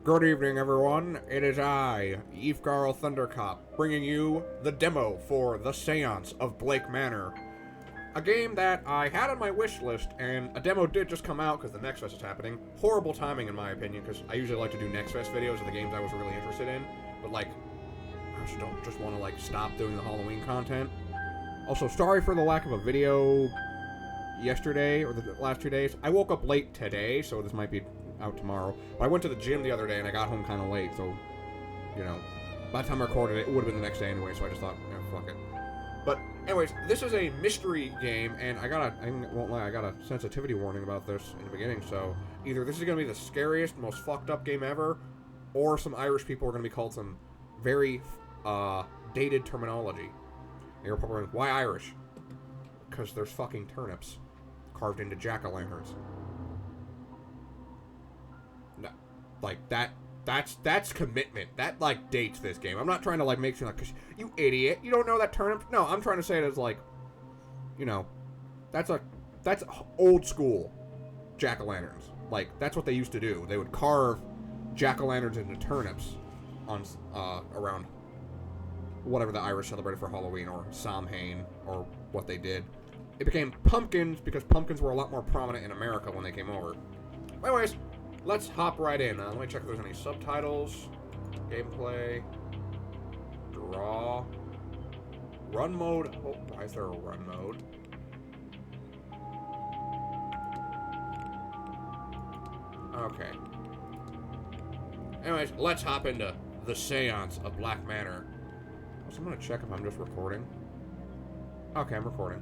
Good evening, everyone. It is I, Yyfgarl Thundercop, bringing you the demo for the Seance of Blake Manor. A game that I had on my wish list, and a demo did just come out because the Next Fest is happening. Horrible timing, in my opinion, because I usually like to do Next Fest videos of the games I was really interested in, but like, I just want to like stop doing the Halloween content. Also, sorry for the lack of a video yesterday or the last 2 days. I woke up late today, so this might be out tomorrow. But I went to the gym the other day and I got home kind of late, so, you know, by the time I recorded it, it would have been the next day anyway, so I just thought, fuck it. But, anyways, this is a mystery game, and I won't lie, I got a sensitivity warning about this in the beginning, so either this is going to be the scariest, most fucked up game ever, or some Irish people are going to be called some very, dated terminology. And you're probably wondering, why Irish? Because there's fucking turnips carved into jack-o'-lanterns. No, like, that's commitment. That, like, dates this game. I'm not trying to, like, make you like, cause you idiot, you don't know that turnip? No, I'm trying to say it as, like, you know, that's old school jack-o'-lanterns. Like, that's what they used to do. They would carve jack-o'-lanterns into turnips on, around whatever the Irish celebrated for Halloween, or Samhain, or what they did. It became pumpkins because pumpkins were a lot more prominent in America when they came over. Anyways, let's hop right in. Let me check if there's any subtitles. Gameplay. Draw. Run mode. Oh, why is there a run mode? Okay. Anyways, let's hop into the Seance of Blake Manor. So I'm gonna check if I'm just recording. Okay, I'm recording.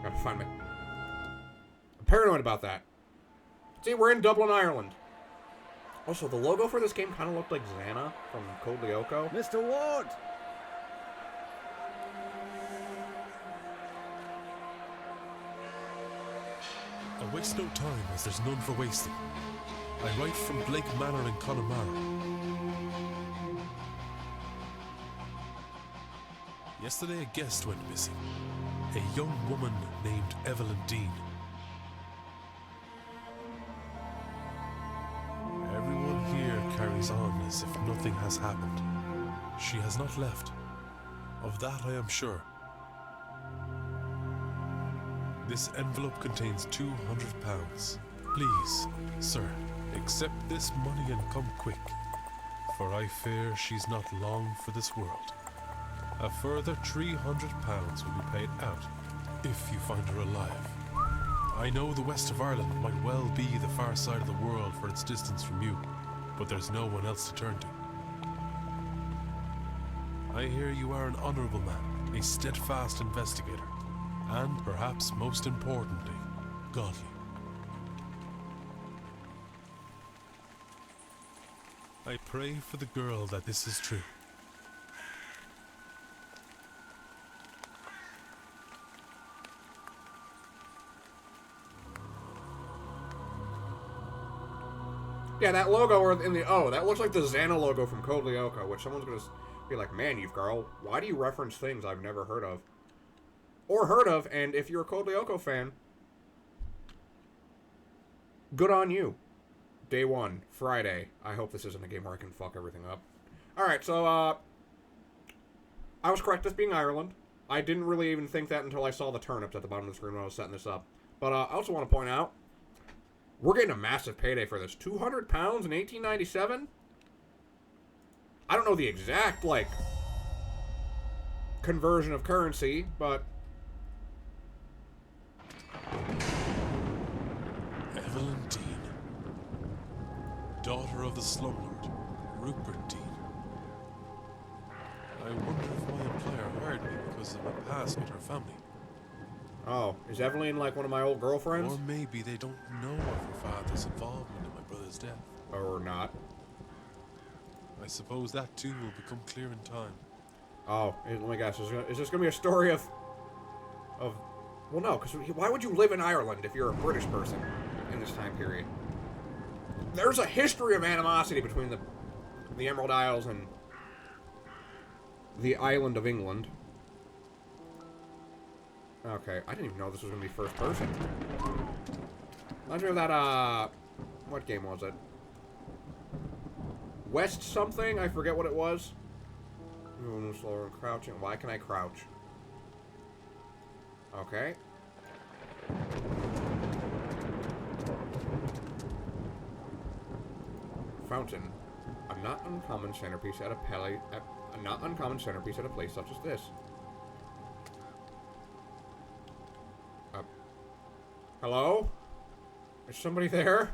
Gotta find me. I'm paranoid about that. See, we're in Dublin, Ireland. Also, the logo for this game kind of looked like Xana from Code Lyoko. Mr. Ward! I waste no time, as there's none for wasting. I write from Blake Manor in Connemara. Yesterday a guest went missing. A young woman named Evelyn Dean. Everyone here carries on as if nothing has happened. She has not left. Of that I am sure. This envelope contains £200. Please, sir, accept this money and come quick, for I fear she's not long for this world. A further £300 will be paid out if you find her alive. I know the west of Ireland might well be the far side of the world for its distance from you, but there's no one else to turn to. I hear you are an honourable man, a steadfast investigator, and perhaps most importantly, godly. I pray for the girl that this is true. Yeah, that logo in the that looks like the Xana logo from Code Lyoko, which someone's gonna be like, man, Yyfgarl, why do you reference things I've never heard of? Or heard of, and if you're a Code Lyoko fan, good on you. Day 1, Friday. I hope this isn't a game where I can fuck everything up. Alright, so, I was correct, this being Ireland. I didn't really even think that until I saw the turnips at the bottom of the screen when I was setting this up. But, I also want to point out, we're getting a massive payday for this. £200 in 1897? I don't know the exact, like, conversion of currency, but Evelyn Dean, daughter of the slumlord, Rupert Dean. I wonder if my employer hired me because of my past with her family. oh, is Evelyn like one of my old girlfriends? Or maybe they don't know of her father's involvement in my brother's death. Or not. I suppose that too will become clear in time. Oh, let me guess. Is this going to be a story of... Well, no, because why would you live in Ireland if you're a British person in this time period? There's a history of animosity between the Emerald Isles and the island of England. Okay, I didn't even know this was going to be first person. Reminds me of that, what game was it? West something? I forget what it was. Moving slower and crouching. Why can I crouch? Okay. Fountain. A not uncommon centerpiece at a place such as this. Hello? Is somebody there?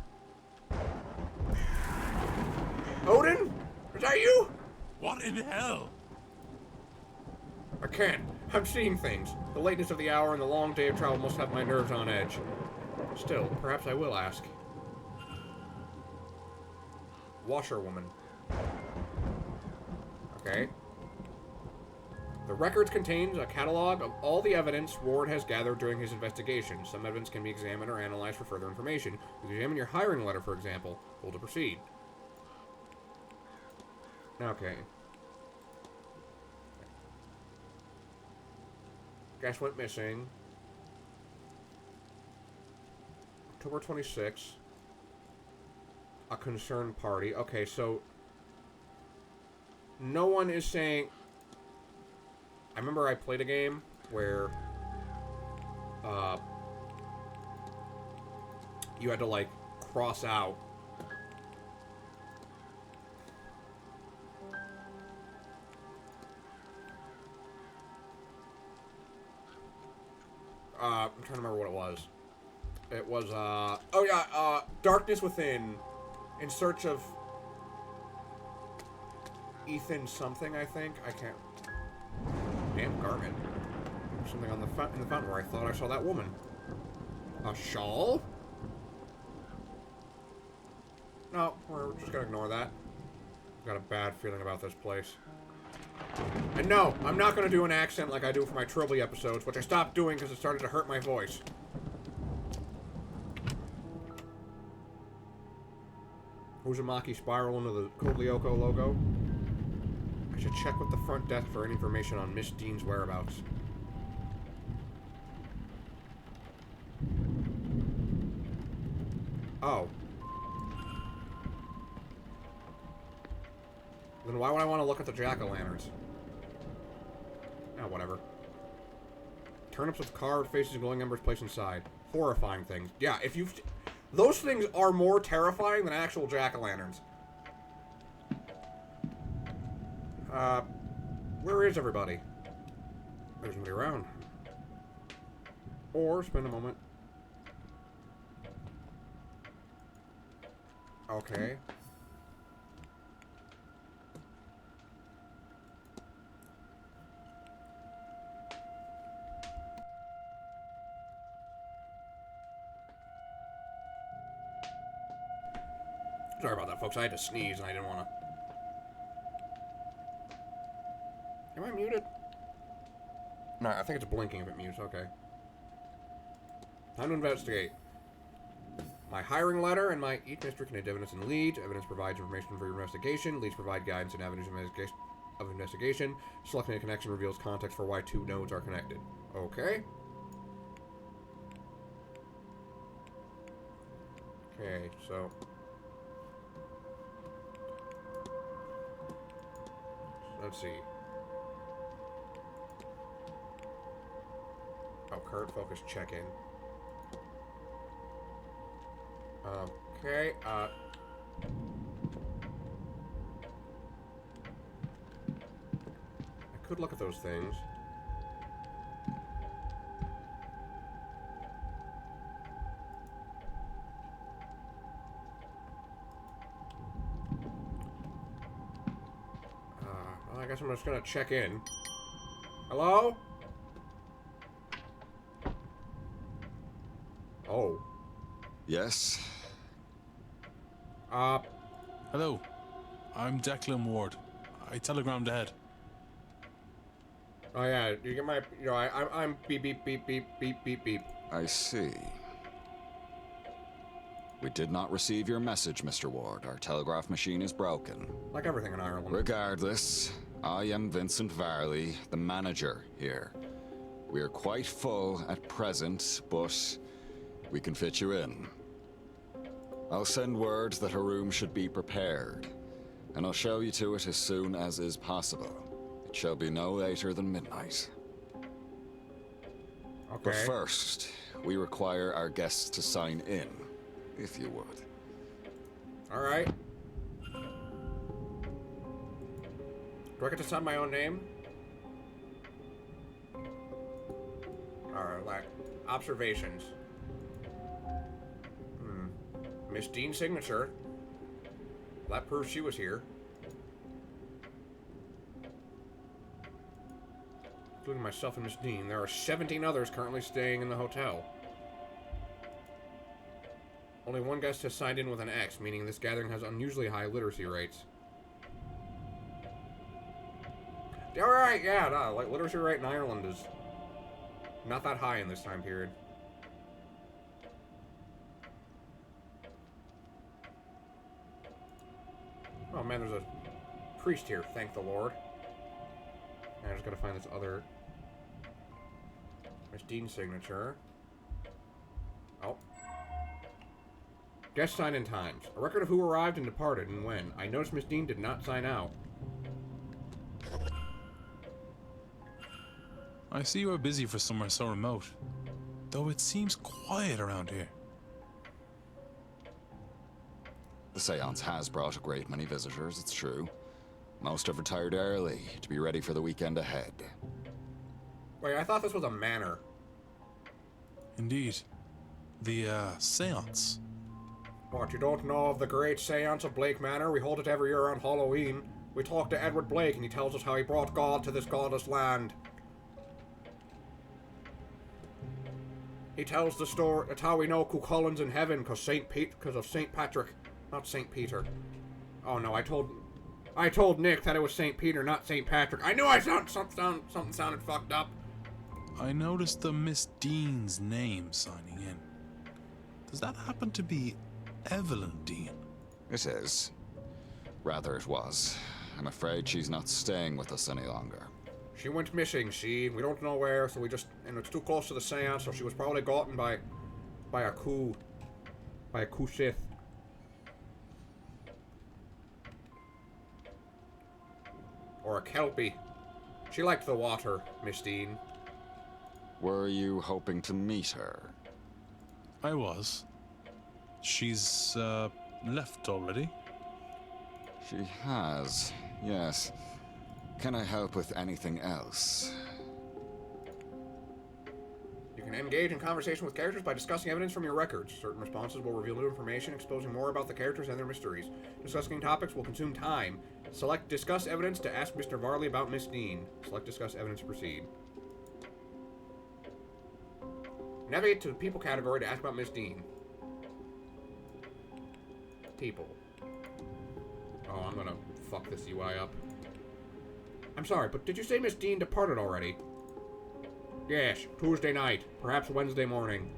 Odin? Is that you? What in hell? I can't. I'm seeing things. The lateness of the hour and the long day of travel must have my nerves on edge. Still, perhaps I will ask. Washerwoman. Okay. The records contains a catalog of all the evidence Ward has gathered during his investigation. Some evidence can be examined or analyzed for further information. You examine your hiring letter, for example. Hold to proceed. Okay. Guest went missing. October 26th. A concerned party. Okay, so no one is saying... I remember I played a game where you had to, like, cross out I'm trying to remember what it was. It was, oh yeah, Darkness Within, in search of Ethan something, I think. I can't... Damn garment. Something on the in the fountain where I thought I saw that woman. A shawl? No, we're just gonna ignore that. I've got a bad feeling about this place. And no, I'm not gonna do an accent like I do for my Trilby episodes, which I stopped doing because it started to hurt my voice. Uzumaki spiral into the Koblioko logo. I should check with the front desk for any information on Miss Dean's whereabouts. Oh. Then why would I want to look at the jack-o'-lanterns? Oh, whatever. Turnips with carved faces and glowing embers placed inside. Horrifying things. Yeah, if you've... Those things are more terrifying than actual jack-o'-lanterns. Where is everybody? There's nobody around. Or spend a moment. Okay. Sorry about that, folks. I had to sneeze and I didn't want to. Am I muted? No, I think it's blinking if it mutes. Okay. Time to investigate. My hiring letter and my each mystery contains evidence and leads. Evidence provides information for your investigation. Leads provide guidance and avenues of investigation. Selecting a connection reveals context for why two nodes are connected. Okay. Okay, so... Let's see. Oh, current focus check-in. Okay, I could look at those things. Well, I guess I'm just gonna check in. Hello? Oh. Yes? Hello. I'm Declan Ward. I telegrammed ahead. Oh yeah, you get my, you know, I'm beep beep beep beep beep beep beep. I see. We did not receive your message, Mr. Ward. Our telegraph machine is broken. Like everything in Ireland. Regardless, I am Vincent Varley, the manager here. We are quite full at present, but we can fit you in. I'll send word that a room should be prepared. and I'll show you to it as soon as is possible. It shall be no later than midnight. Okay. But first, we require our guests to sign in, if you would. Alright. Do I get to sign my own name? Alright, like, observations. Miss Dean's signature. Well, that proves she was here. Including myself and Miss Dean. There are 17 others currently staying in the hotel. Only one guest has signed in with an X, meaning this gathering has unusually high literacy rates. Alright, yeah, no, like, literacy rate in Ireland is not that high in this time period. Oh man, there's a priest here, thank the Lord. And I just gotta find this other Miss Dean's signature. Oh. Guest sign-in times. A record of who arrived and departed and when. I noticed Miss Dean did not sign out. I see you are busy for somewhere so remote, though it seems quiet around here. The Seance has brought a great many visitors, it's true. Most have retired early to be ready for the weekend ahead. Wait, I thought this was a manor. Indeed. The, Seance. What, you don't know of the great Seance of Blake Manor? We hold it every year on Halloween. We talk to Edward Blake and he tells us how he brought God to this godless land. He tells the story. That's how we know Cuchullin's in heaven, because of St. Patrick, not St. Peter. Oh no, I told Nick that it was St. Peter, not St. Patrick. I knew something sounded fucked up. I noticed the Miss Dean's name signing in. Does that happen to be Evelyn Dean? It is. Rather, it was. I'm afraid she's not staying with us any longer. She went missing, see? We don't know where, so and it's too close to the seance, so she was probably gotten by a coup Sith. Or a Kelpie. She liked the water, Miss Dean. Were you hoping to meet her? I was. She's, left already? She has, yes. Can I help with anything else? You can engage in conversation with characters by discussing evidence from your records. Certain responses will reveal new information, exposing more about the characters and their mysteries. Discussing topics will consume time. Select Discuss Evidence to ask Mr. Varley about Miss Dean. Select Discuss Evidence to proceed. Navigate to the People category to ask about Miss Dean. People. Oh, I'm gonna fuck this UI up. I'm sorry, but did you say Miss Dean departed already? Yes, Tuesday night, perhaps Wednesday morning.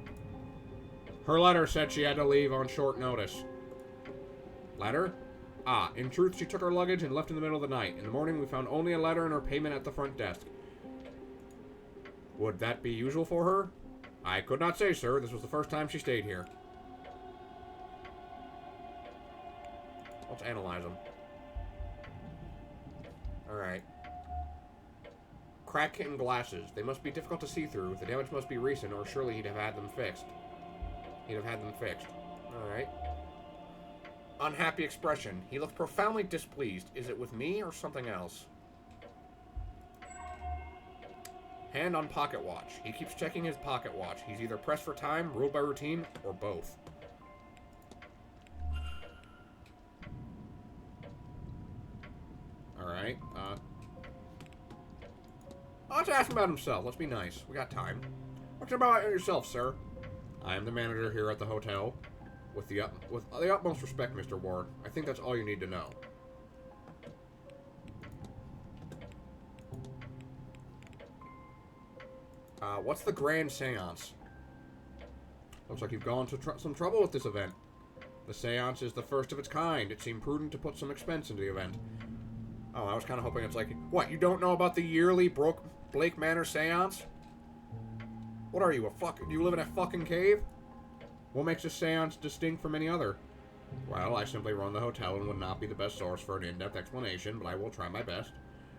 Her letter said she had to leave on short notice. Letter? Ah, in truth, she took her luggage and left in the middle of the night. In the morning, we found only a letter and her payment at the front desk. Would that be usual for her? I could not say, sir. This was the first time she stayed here. Let's analyze them. Alright. Crack in glasses. They must be difficult to see through. The damage must be recent, or surely he'd have had them fixed. Alright. Unhappy expression. He looked profoundly displeased. Is it with me or something else? Hand on pocket watch. He keeps checking his pocket watch. He's either pressed for time, ruled by routine, or both. Alright, let's ask him about himself. Let's be nice. We got time. What's about yourself, sir? I am the manager here at the hotel. With the utmost respect, Mr. Ward. I think that's all you need to know. What's the Grand Seance? Looks like you've gone to some trouble with this event. The Seance is the first of its kind. It seemed prudent to put some expense into the event. Oh, I was kind of hoping it's like... What, you don't know about the yearly Blake Manor Seance? What are you, do you live in a fucking cave? What makes this seance distinct from any other? Well, I simply run the hotel and would not be the best source for an in-depth explanation, but I will try my best.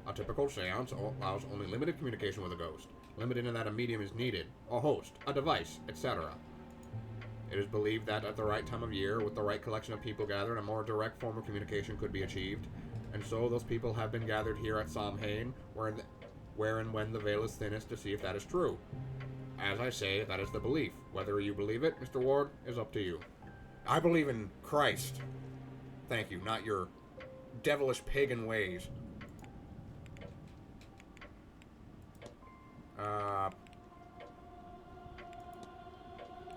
A typical seance allows only limited communication with a ghost, limited in that a medium is needed, a host, a device, etc. It is believed that at the right time of year, with the right collection of people gathered, a more direct form of communication could be achieved, and so those people have been gathered here at Samhain, where and when the veil is thinnest, to see if that is true. As I say, that is the belief. Whether you believe it, Mr. Ward, is up to you. I believe in Christ. Thank you, not your devilish pagan ways.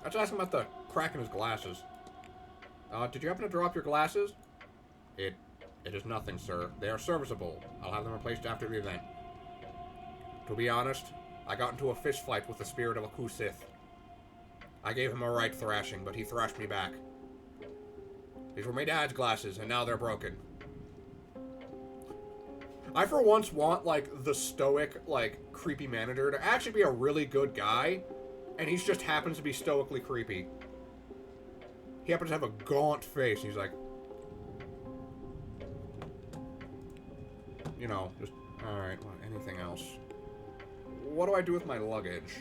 Let's ask him about the crack in his glasses. Did you happen to drop your glasses? It is nothing, sir. They are serviceable. I'll have them replaced after the event. To be honest, I got into a fist fight with the spirit of a Kusith. I gave him a right thrashing, but he thrashed me back. These were my dad's glasses, and now they're broken. I for once want, like, the stoic, like, creepy manager to actually be a really good guy, and he just happens to be stoically creepy. He happens to have a gaunt face, and he's like... You know, just... Alright, well, anything else? What do I do with my luggage?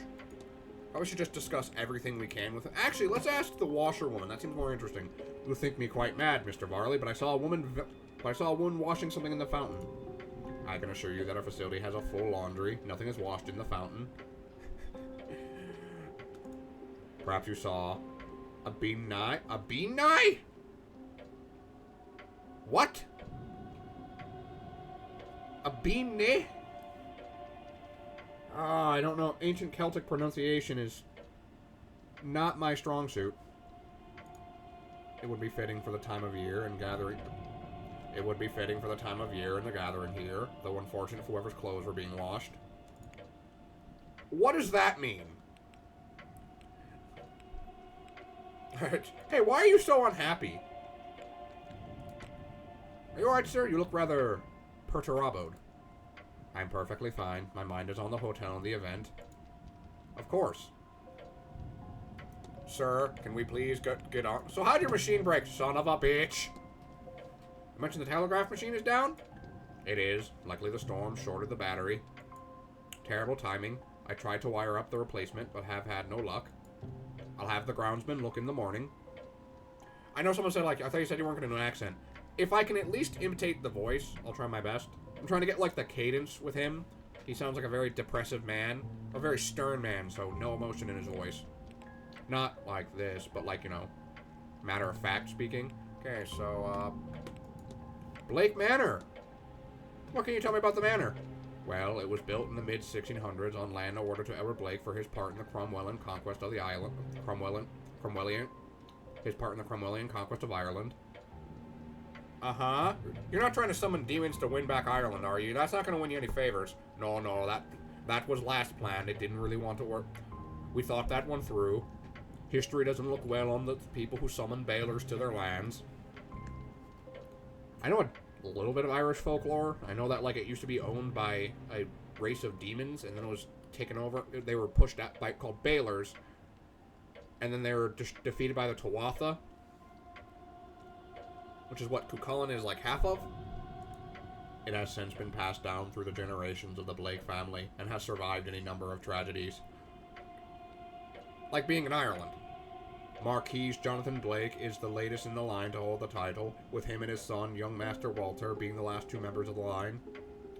Probably should just discuss everything we can with it. Actually, let's ask the washerwoman. That seems more interesting. You'll think me quite mad, Mr. Varley, but I saw a woman washing something in the fountain. I can assure you that our facility has a full laundry. Nothing is washed in the fountain. Perhaps you saw a bean-nye? A bean-nye? What? A bean-nye? I don't know. Ancient Celtic pronunciation is not my strong suit. It would be fitting for the time of year and gathering. It would be fitting for the time of year and the gathering here, though unfortunate for whoever's clothes were being washed. What does that mean? Hey, why are you so unhappy? Are you alright, sir? You look rather perturbed. I'm perfectly fine. My mind is on the hotel and the event. Of course. Sir, can we please get on? So how'd your machine break, son of a bitch? You mentioned the telegraph machine is down? It is. Luckily the storm shorted the battery. Terrible timing. I tried to wire up the replacement, but have had no luck. I'll have the groundsman look in the morning. I know someone said, like, I thought you said you weren't going to do an accent. If I can at least imitate the voice, I'll try my best. I'm trying to get, like, the cadence with him. He sounds like a very depressive man. A very stern man, so no emotion in his voice. Not like this, but like, you know, matter-of-fact speaking. Okay, so, Blake Manor. What can you tell me about the manor? Well, it was built in the mid-1600s on land awarded to Edward Blake for his part in the Cromwellian conquest of the island. His part in the Cromwellian conquest of Ireland. Uh-huh. You're not trying to summon demons to win back Ireland, are you? That's not going to win you any favors. No, that was last planned. It didn't really want to work. We thought that one through. History doesn't look well on the people who summon bailers to their lands. I know a little bit of Irish folklore. I know that, like, it used to be owned by a race of demons, and then it was taken over. They were pushed out by, called bailers, and then they were defeated by the Tuatha, which is what Cuchulainn is, like, half of. It has since been passed down through the generations of the Blake family, and has survived any number of tragedies. Like being in Ireland. Marquis Jonathan Blake is the latest in the line to hold the title, with him and his son, young Master Walter, being the last two members of the line.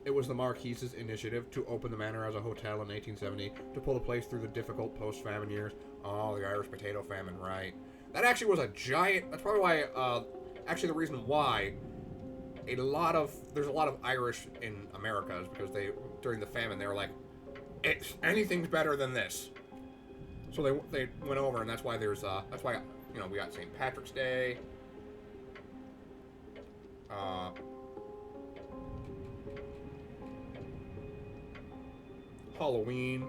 It was the Marquis's initiative to open the manor as a hotel in 1870 to pull the place through the difficult post-famine years. Oh, the Irish potato famine, right. That actually was a giant... That's probably why, actually the reason why there's a lot of Irish in America is because during the famine, they were like, anything's better than this. So they went over, and that's why you know, we got St. Patrick's Day. Halloween.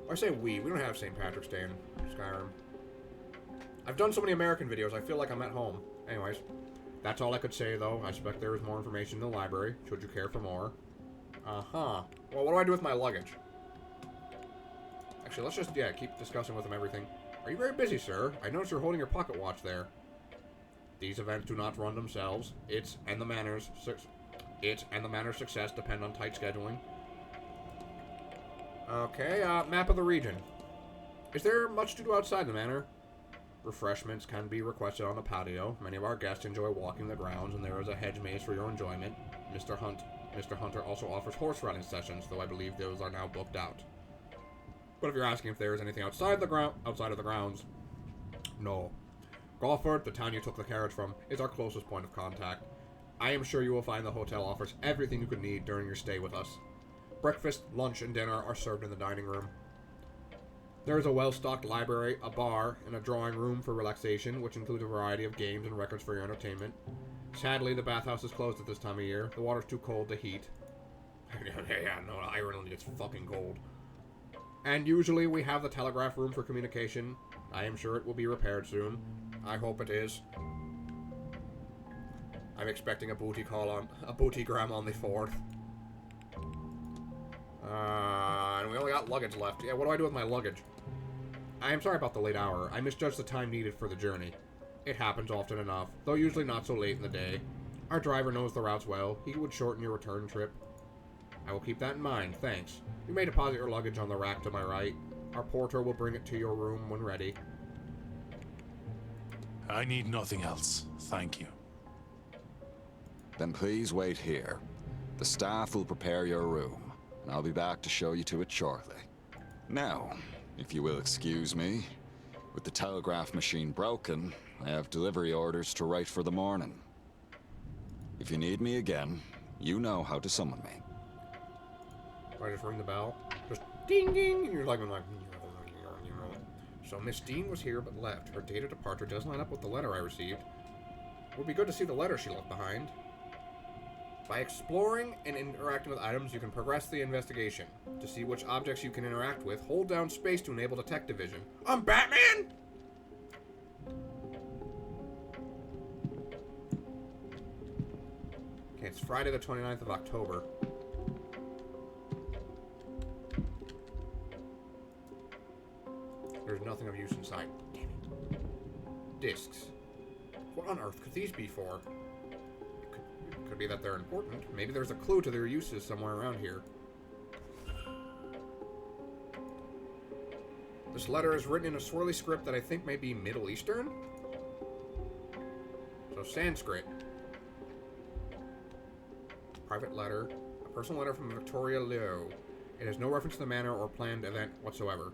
Or I say we don't have St. Patrick's Day in Skyrim. I've done so many American videos, I feel like I'm at home. Anyways, that's all I could say, though. I suspect there is more information in the library, should you care for more. Uh-huh. Well, what do I do with my luggage? Actually, let's just, keep discussing with him everything. Are you very busy, sir? I noticed you're holding your pocket watch there. These events do not run themselves. It and the Manor's success depend on tight scheduling. Okay, map of the region. Is there much to do outside the manor? Refreshments can be requested on the patio. Many of our guests enjoy walking the grounds, and there is a hedge maze for your enjoyment. Mr. Hunter also offers horse riding sessions, though I believe those are now booked out. But if you're asking if there is anything outside of the grounds, no. Galford, the town you took the carriage from, is our closest point of contact. I am sure you will find the hotel offers everything you could need during your stay with us. Breakfast, lunch, and dinner are served in the dining room. There is a well-stocked library, a bar, and a drawing room for relaxation, which includes a variety of games and records for your entertainment. Sadly, the bathhouse is closed at this time of year. The water's too cold to heat. Yeah, no, Ireland gets fucking cold. And usually we have the telegraph room for communication. I am sure it will be repaired soon. I hope it is. I'm expecting a bootygram on the 4th. And we only got luggage left. Yeah, what do I do with my luggage? I am sorry about the late hour. I misjudged the time needed for the journey. It happens often enough, though usually not so late in the day. Our driver knows the routes well. He would shorten your return trip. I will keep that in mind, thanks. You may deposit your luggage on the rack to my right. Our porter will bring it to your room when ready. I need nothing else, thank you. Then please wait here. The staff will prepare your room, and I'll be back to show you to it shortly. Now, if you will excuse me, with the telegraph machine broken, I have delivery orders to write for the morning. If you need me again, you know how to summon me. I just ring the bell. Just ding ding, and you're like, So Miss Dean was here but left. Her date of departure does line up with the letter I received. It would be good to see the letter she left behind. By exploring and interacting with items, you can progress the investigation. To see which objects you can interact with, hold down space to enable detective vision. I'm Batman! Okay, it's Friday the 29th of October. There's nothing of use inside. Damn it. Discs. What on earth could these be for? It could be that they're important. Maybe there's a clue to their uses somewhere around here. This letter is written in a swirly script that I think may be Middle Eastern? So Sanskrit. Private letter. A personal letter from Victoria Lowe. It has no reference to the manor or planned event whatsoever.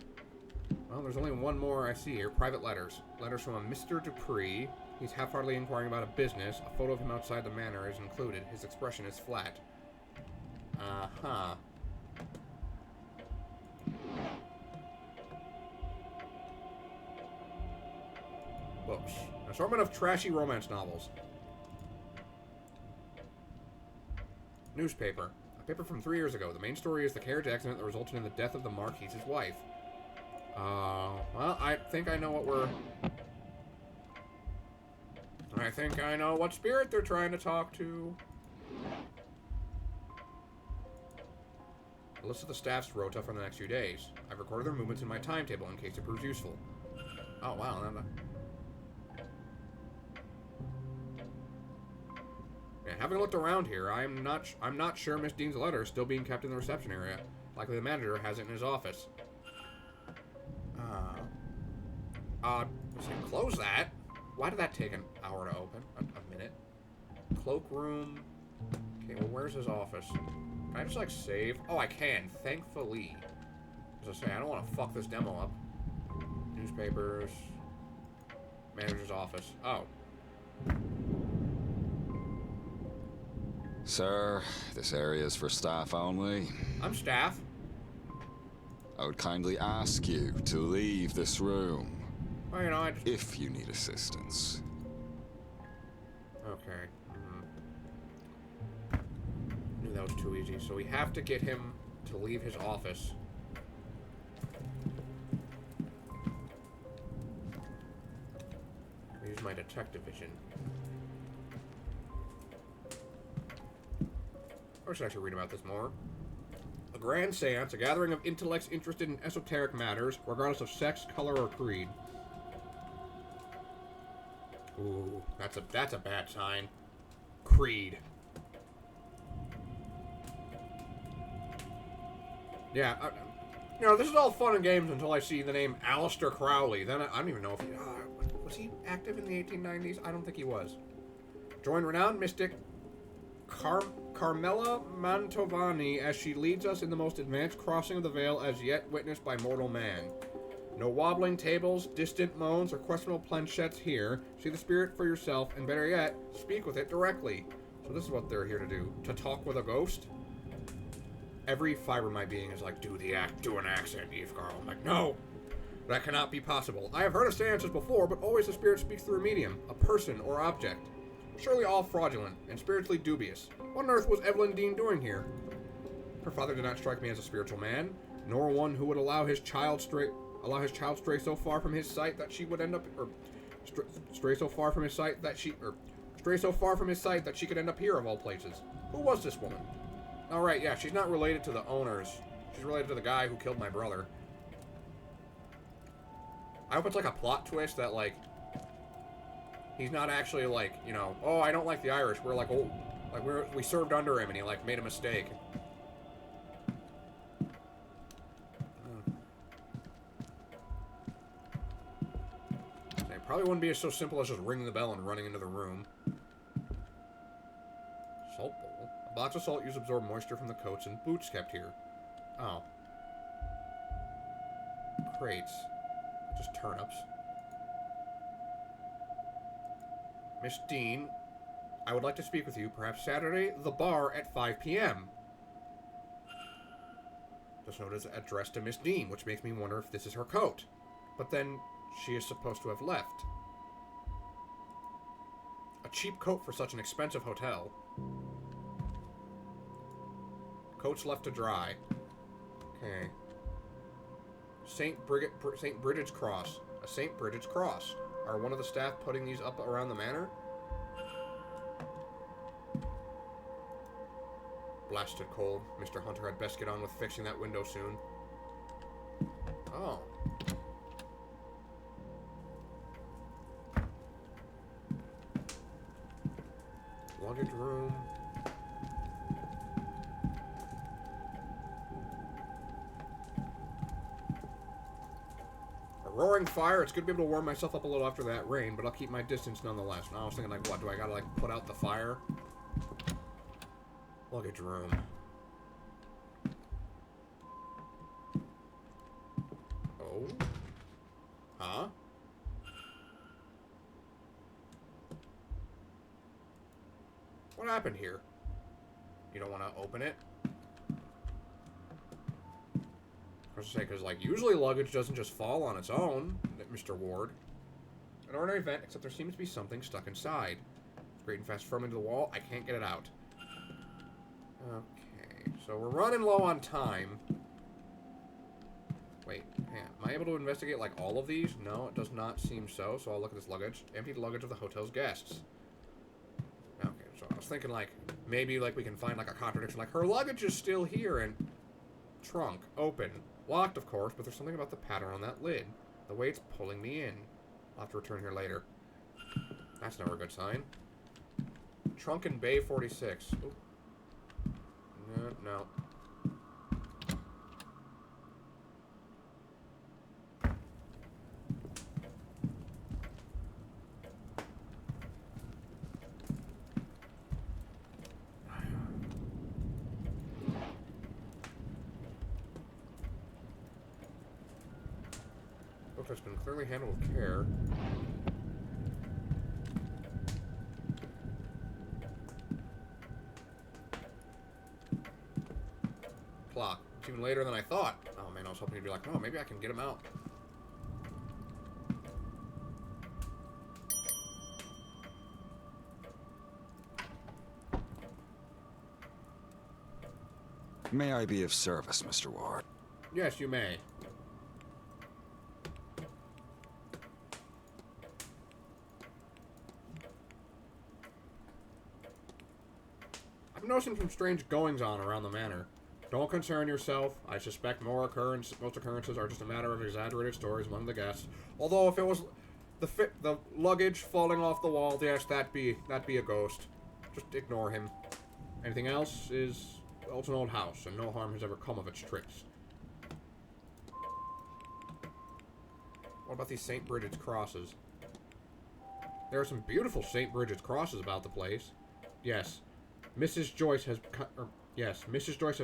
Well, there's only one more I see here. Private letters. Letters from a Mr. Dupree. He's half-heartedly inquiring about a business. A photo of him outside the manor is included. His expression is flat. Uh-huh. Books. An assortment of trashy romance novels. Newspaper. A paper from 3 years ago. The main story is the carriage accident that resulted in the death of the Marquise's wife. Well, I think I know what we're... I think I know what spirit they're trying to talk to. A list of the staff's rota for the next few days. I've recorded their movements in my timetable in case it proves useful. Oh, wow. Yeah, having looked around here, I'm not sure Miss Dean's letter is still being kept in the reception area. Likely the manager has it in his office. Let's close that. Why did that take an hour to open? A minute. Cloakroom. Okay, well, where's his office? Can I just, like, save? Oh, I can. Thankfully. As I say, I don't want to fuck this demo up. Newspapers. Manager's office. Oh. Sir, this area is for staff only. I'm staff. I would kindly ask you to leave this room. Well, you know, I just... If you need assistance. Okay. Knew that was too easy. So we have to get him to leave his office. Use my detective vision. I should actually read about this more. A grand seance, a gathering of intellects interested in esoteric matters, regardless of sex, color, or creed. Ooh, that's a bad sign. Creed. Yeah, you know, this is all fun and games until I see the name Aleister Crowley. Then I don't even know if he... was he active in the 1890s? I don't think he was. Join renowned mystic Carmela Mantovani as she leads us in the most advanced crossing of the veil as yet witnessed by mortal man. No wobbling tables, distant moans, or questionable planchettes here. See the spirit for yourself, and better yet, speak with it directly. So this is what they're here to do. To talk with a ghost? Every fiber of my being is like, do an accent, Yyfgarl. I'm like, no! That cannot be possible. I have heard of seances before, but always the spirit speaks through a medium, a person or object. Surely all fraudulent, and spiritually dubious. What on earth was Evelyn Dean doing here? Her father did not strike me as a spiritual man, nor one who would allow his child stray so far from his sight that she would end up, stray so far from his sight that she could end up here of all places. Who was this woman? All right, yeah, she's not related to the owners. She's related to the guy who killed my brother. I hope it's like a plot twist that, like, he's not actually like, you know, oh, I don't like the Irish. We're like, oh, like we served under him and he like made a mistake. It probably wouldn't be so simple as just ringing the bell and running into the room. Salt bowl. A box of salt used to absorb moisture from the coats and boots kept here. Oh. Crates. Just turnips. Miss Dean, I would like to speak with you, perhaps Saturday, the bar at 5 p.m. This note is addressed to Miss Dean, which makes me wonder if this is her coat. But then, she is supposed to have left. A cheap coat for such an expensive hotel. Coats left to dry. Okay. St. Bridget's Cross. A St. Bridget's Cross. Are one of the staff putting these up around the manor? Blasted cold. Mr. Hunter had best get on with fixing that window soon. Oh. Luggage room. Roaring fire. It's good to be able to warm myself up a little after that rain, but I'll keep my distance nonetheless. Now I was thinking, like, what? Do I gotta, like, put out the fire? Luggage room. Oh? Huh? What happened here? You don't want to open it? I was gonna say, because, like, usually luggage doesn't just fall on its own, Mr. Ward. An ordinary vent, except there seems to be something stuck inside. It's great and fast firm into the wall. I can't get it out. Okay, so we're running low on time. Wait, am I able to investigate, like, all of these? No, it does not seem so, so I'll look at this luggage. Emptied luggage of the hotel's guests. Okay, so I was thinking, like, maybe, like, we can find, like, a contradiction. Like, her luggage is still here, and... Trunk, open. Locked, of course, but there's something about the pattern on that lid. The way it's pulling me in. I'll have to return here later. That's never a good sign. Trunk in Bay 46. Ooh. No. Book has been clearly handled with care. Clock. It's even later than I thought. Oh man, I was hoping you'd be like, oh, maybe I can get him out. May I be of service, Mr. Ward? Yes, you may. I'm noticing some strange goings-on around the manor. Don't concern yourself. I suspect most occurrences are just a matter of exaggerated stories among the guests. Although, if it was... The luggage falling off the wall. Yes, that'd be a ghost. Just ignore him. Anything else is... Well, it's an old house, and no harm has ever come of its tricks. What about these St. Bridget's crosses? There are some beautiful St. Bridget's crosses about the place. Yes. Mrs. Joyce has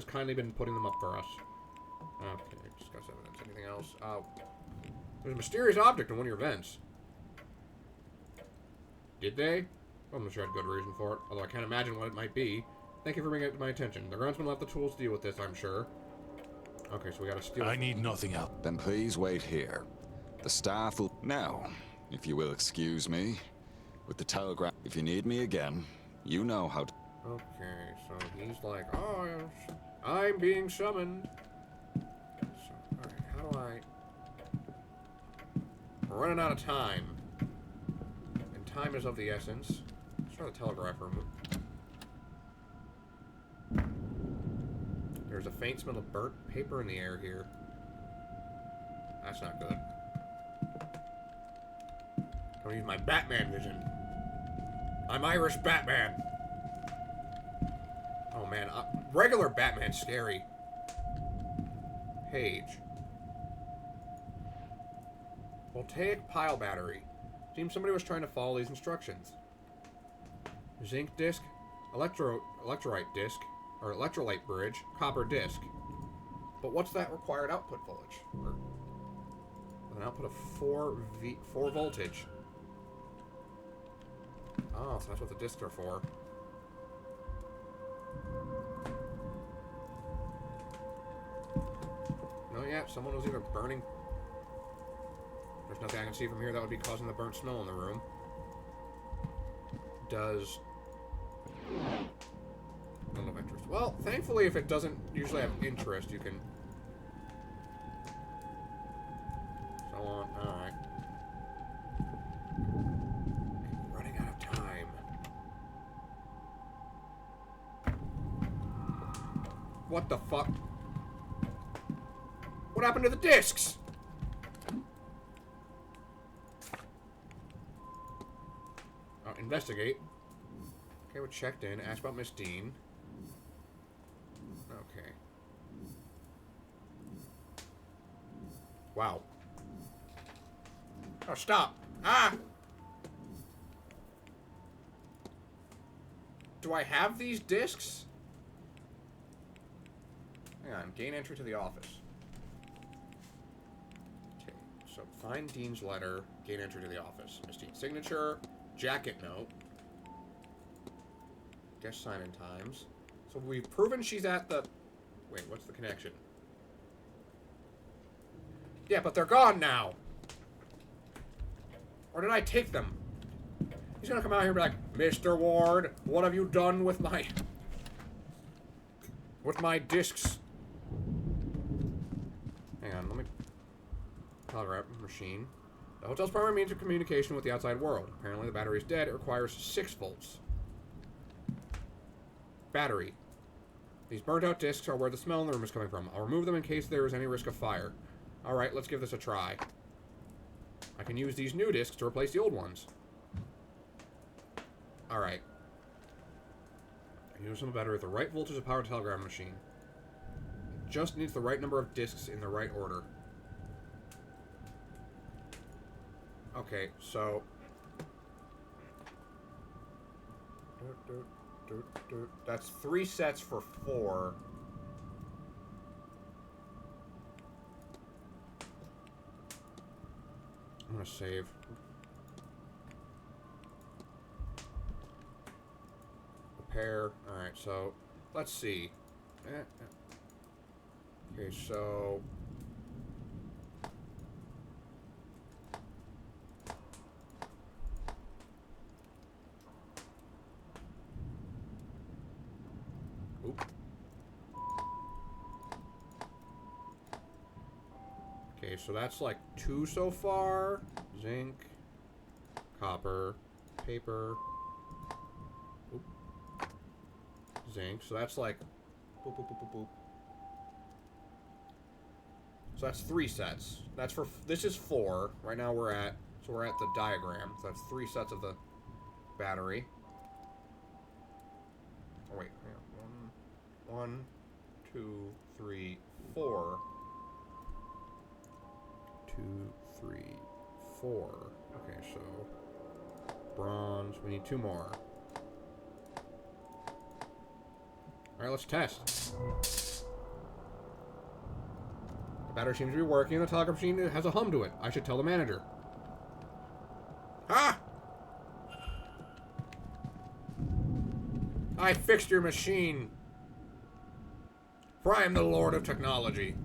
kindly been putting them up for us. Okay, discuss evidence. Anything else? There's a mysterious object in one of your vents. Did they? I'm not sure I had good reason for it, although I can't imagine what it might be. Thank you for bringing it to my attention. The groundsman will have the tools to deal with this, I'm sure. Okay, so we gotta steal... I need nothing else. Then please wait here. The staff will... Now, if you will excuse me, with the telegram... If you need me again, you know how to... Okay, so he's like, oh, yes, I'm being summoned. So, alright, how do I... We're running out of time. And time is of the essence. Let's try the telegraph room. There's a faint smell of burnt paper in the air here. That's not good. Don't use my Batman vision. I'm Irish Batman. Oh man, regular Batman's scary. Page. Voltaic pile battery. Seems somebody was trying to follow these instructions. Zinc disc, electrolyte disc, or electrolyte bridge, copper disc. But what's that required output voltage? Or with an output of 4 voltage. Oh, so that's what the discs are for. No, yeah, someone was either burning... There's nothing I can see from here that would be causing the burnt smell in the room. Does... None of interest. Well, thankfully, if it doesn't usually have interest, you can... So on. Alright. Running out of time. What the fuck? What happened to the discs? Oh, investigate. Okay, we're checked in. Ask about Miss Dean. Okay. Wow. Oh, stop. Ah! Do I have these discs? Hang on. Gain entry to the office. Okay, so find Dean's letter. Gain entry to the office. Miss Dean's signature. Jacket note. Guest sign-in times. So we've proven she's at the... Wait, what's the connection? Yeah, but they're gone now. Or did I take them? He's gonna come out here and be like, Mr. Ward, what have you done with my... discs? Hang on, let me... Telegraph machine. The hotel's primary means of communication with the outside world. Apparently the battery is dead. It requires 6 volts. Battery. These burnt out discs are where the smell in the room is coming from. I'll remove them in case there is any risk of fire. Alright, let's give this a try. I can use these new discs to replace the old ones. Alright. Use some battery with the right voltage to power a telegram machine. It just needs the right number of discs in the right order. Okay, so... That's 3 sets for 4. I'm gonna save. Repair. Alright, so let's see. Okay, so... Oop. Okay, so that's like 2 so far. Zinc, copper, paper. Oop. Zinc. So that's like... Boop, boop, boop, boop, boop. So that's 3 sets. That's for... This is 4. Right now we're at So we're at the diagram. So that's 3 sets of the battery. Oh, wait. Hang on. 1, 2, 3, 4. 2, 3, 4. Okay, so bronze. We need 2 more. Alright, let's test. The battery seems to be working. The telegraph machine has a hum to it. I should tell the manager. Ah! I fixed your machine. For I am the Lord of Technology.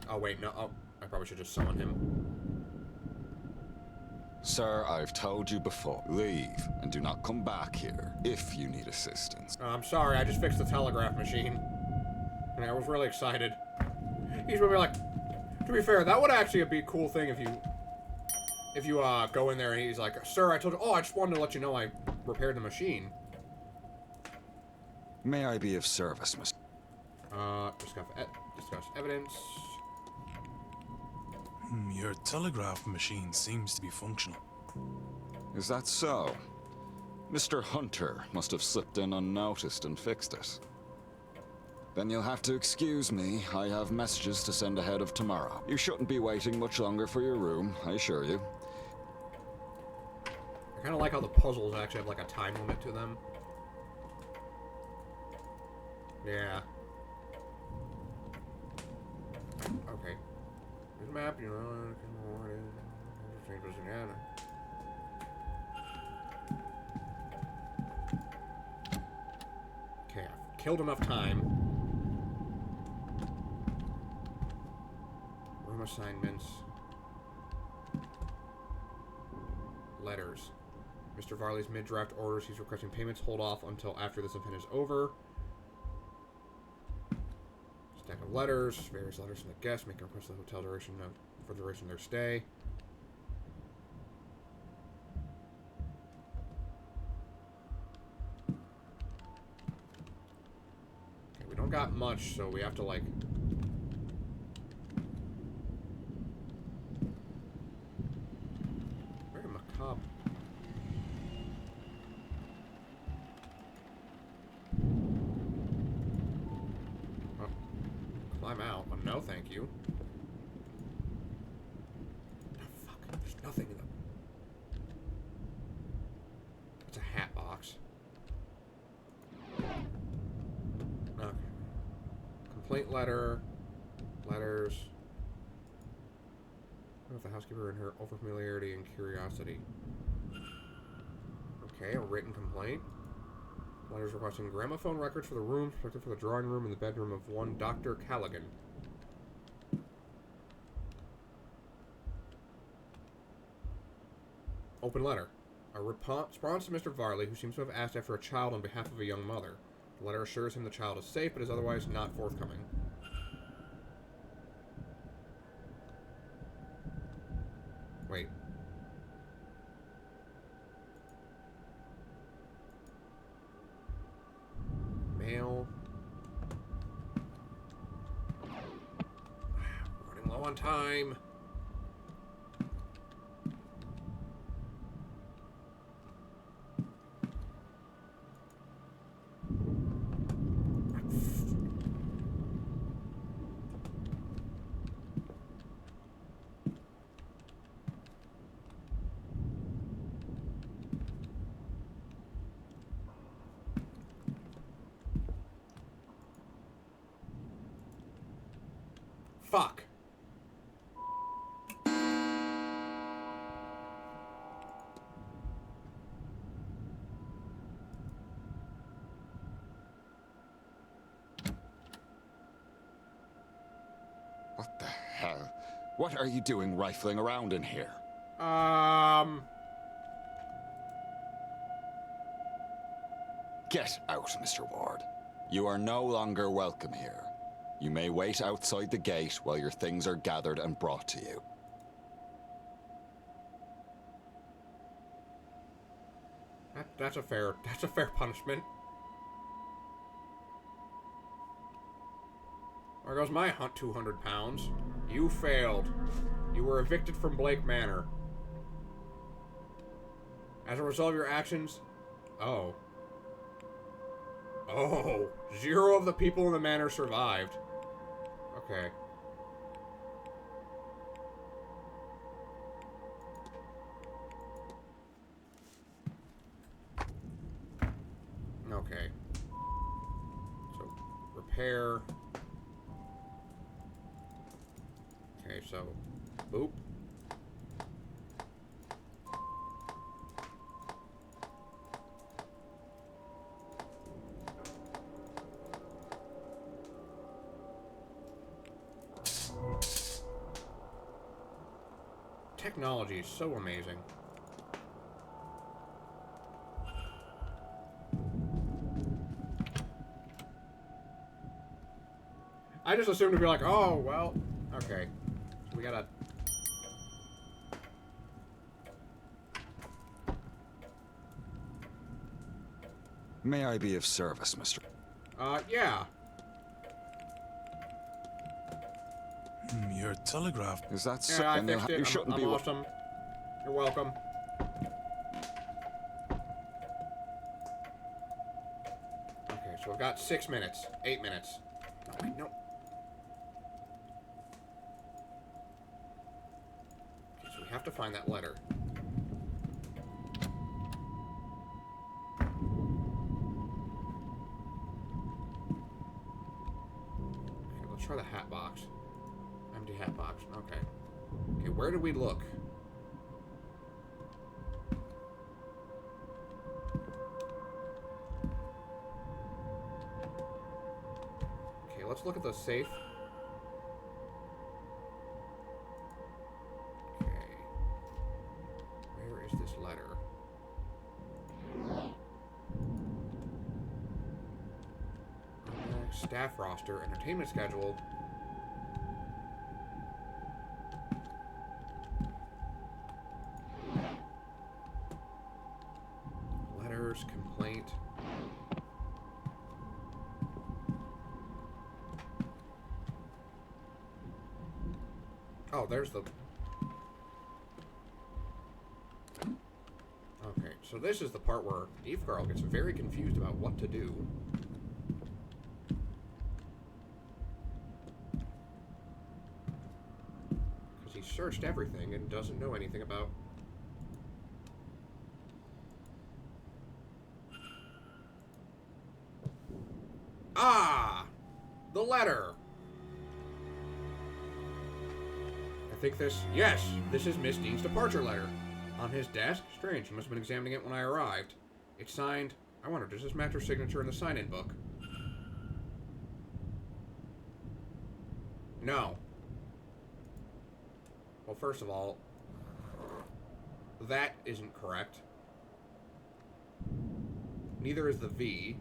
Oh, wait, no. Oh, I probably should just summon him. Sir, I've told you before. Leave, and do not come back here if you need assistance. I'm sorry, I just fixed the telegraph machine. And I was really excited. He's gonna be like, to be fair, that would actually be a cool thing if you go in there and he's like, sir, I told you, oh, I just wanted to let you know I repaired the machine. May I be of service, Mr. Discuss evidence. Your telegraph machine seems to be functional. Is that so? Mr. Hunter must have slipped in unnoticed and fixed it. Then you'll have to excuse me. I have messages to send ahead of tomorrow. You shouldn't be waiting much longer for your room, I assure you. I kind of like how the puzzles actually have like a time limit to them. Yeah. Okay. Here's a map, you know. Okay, I've killed enough time. Room assignments. Letters. Mr. Varley's mid-draft orders. He's requesting payments. Hold off until after this event is over. Stack of letters. Various letters from the guests. Make a request for the hotel duration for the duration of their stay. Okay, we don't got much, so we have to, like... Very macabre. Climb out. Oh, no, thank you. Oh, fuck. There's nothing in them. It's a hat box. Okay. Complaint letter. Letters. With the housekeeper and her overfamiliarity and curiosity. Okay, a written complaint. Letters requesting gramophone records for the rooms, protected for the drawing room and the bedroom of one Dr. Callaghan. Open letter. A response to Mr. Varley, who seems to have asked after a child on behalf of a young mother. The letter assures him the child is safe, but is otherwise not forthcoming. Wait. Mail. Running low on time. Fuck. What the hell? What are you doing rifling around in here? Get out, Mr. Ward. You are no longer welcome here. You may wait outside the gate while your things are gathered and brought to you. That's a fair punishment. There goes my 200 pounds. You failed. You were evicted from Blake Manor. As a result of your actions... Oh. Oh. 0 of the people in the manor survived. Okay. Okay. So, repair. Okay, so, boop. Technology is so amazing. I just assumed to be like, oh, well, okay. So we gotta... May I be of service, Mr. Yeah. Your telegraph. Is that so? Yeah, I fixed it. You shouldn't I'm be. awesome. You're welcome. Okay, so we've got 6 minutes. 8 minutes. No, wait, no. Okay, so we have to find that letter. Okay, let's try the hat box. Empty hat box. Okay. Okay, where did we look? Okay, let's look at the safe. Okay. Where is this letter? Staff roster, entertainment schedule. Letters, complaint. Oh, there's the... Okay, so this is the part where Yyfgarl gets very confused about what to do. Because he searched everything and doesn't know anything about... Ah! The letter! I think this... Yes! This is Miss Dean's departure letter. On his desk? Strange, he must have been examining it when I arrived. It's signed... I wonder, does this match her signature in the sign-in book? No. Well, first of all... That isn't correct. Neither is the V.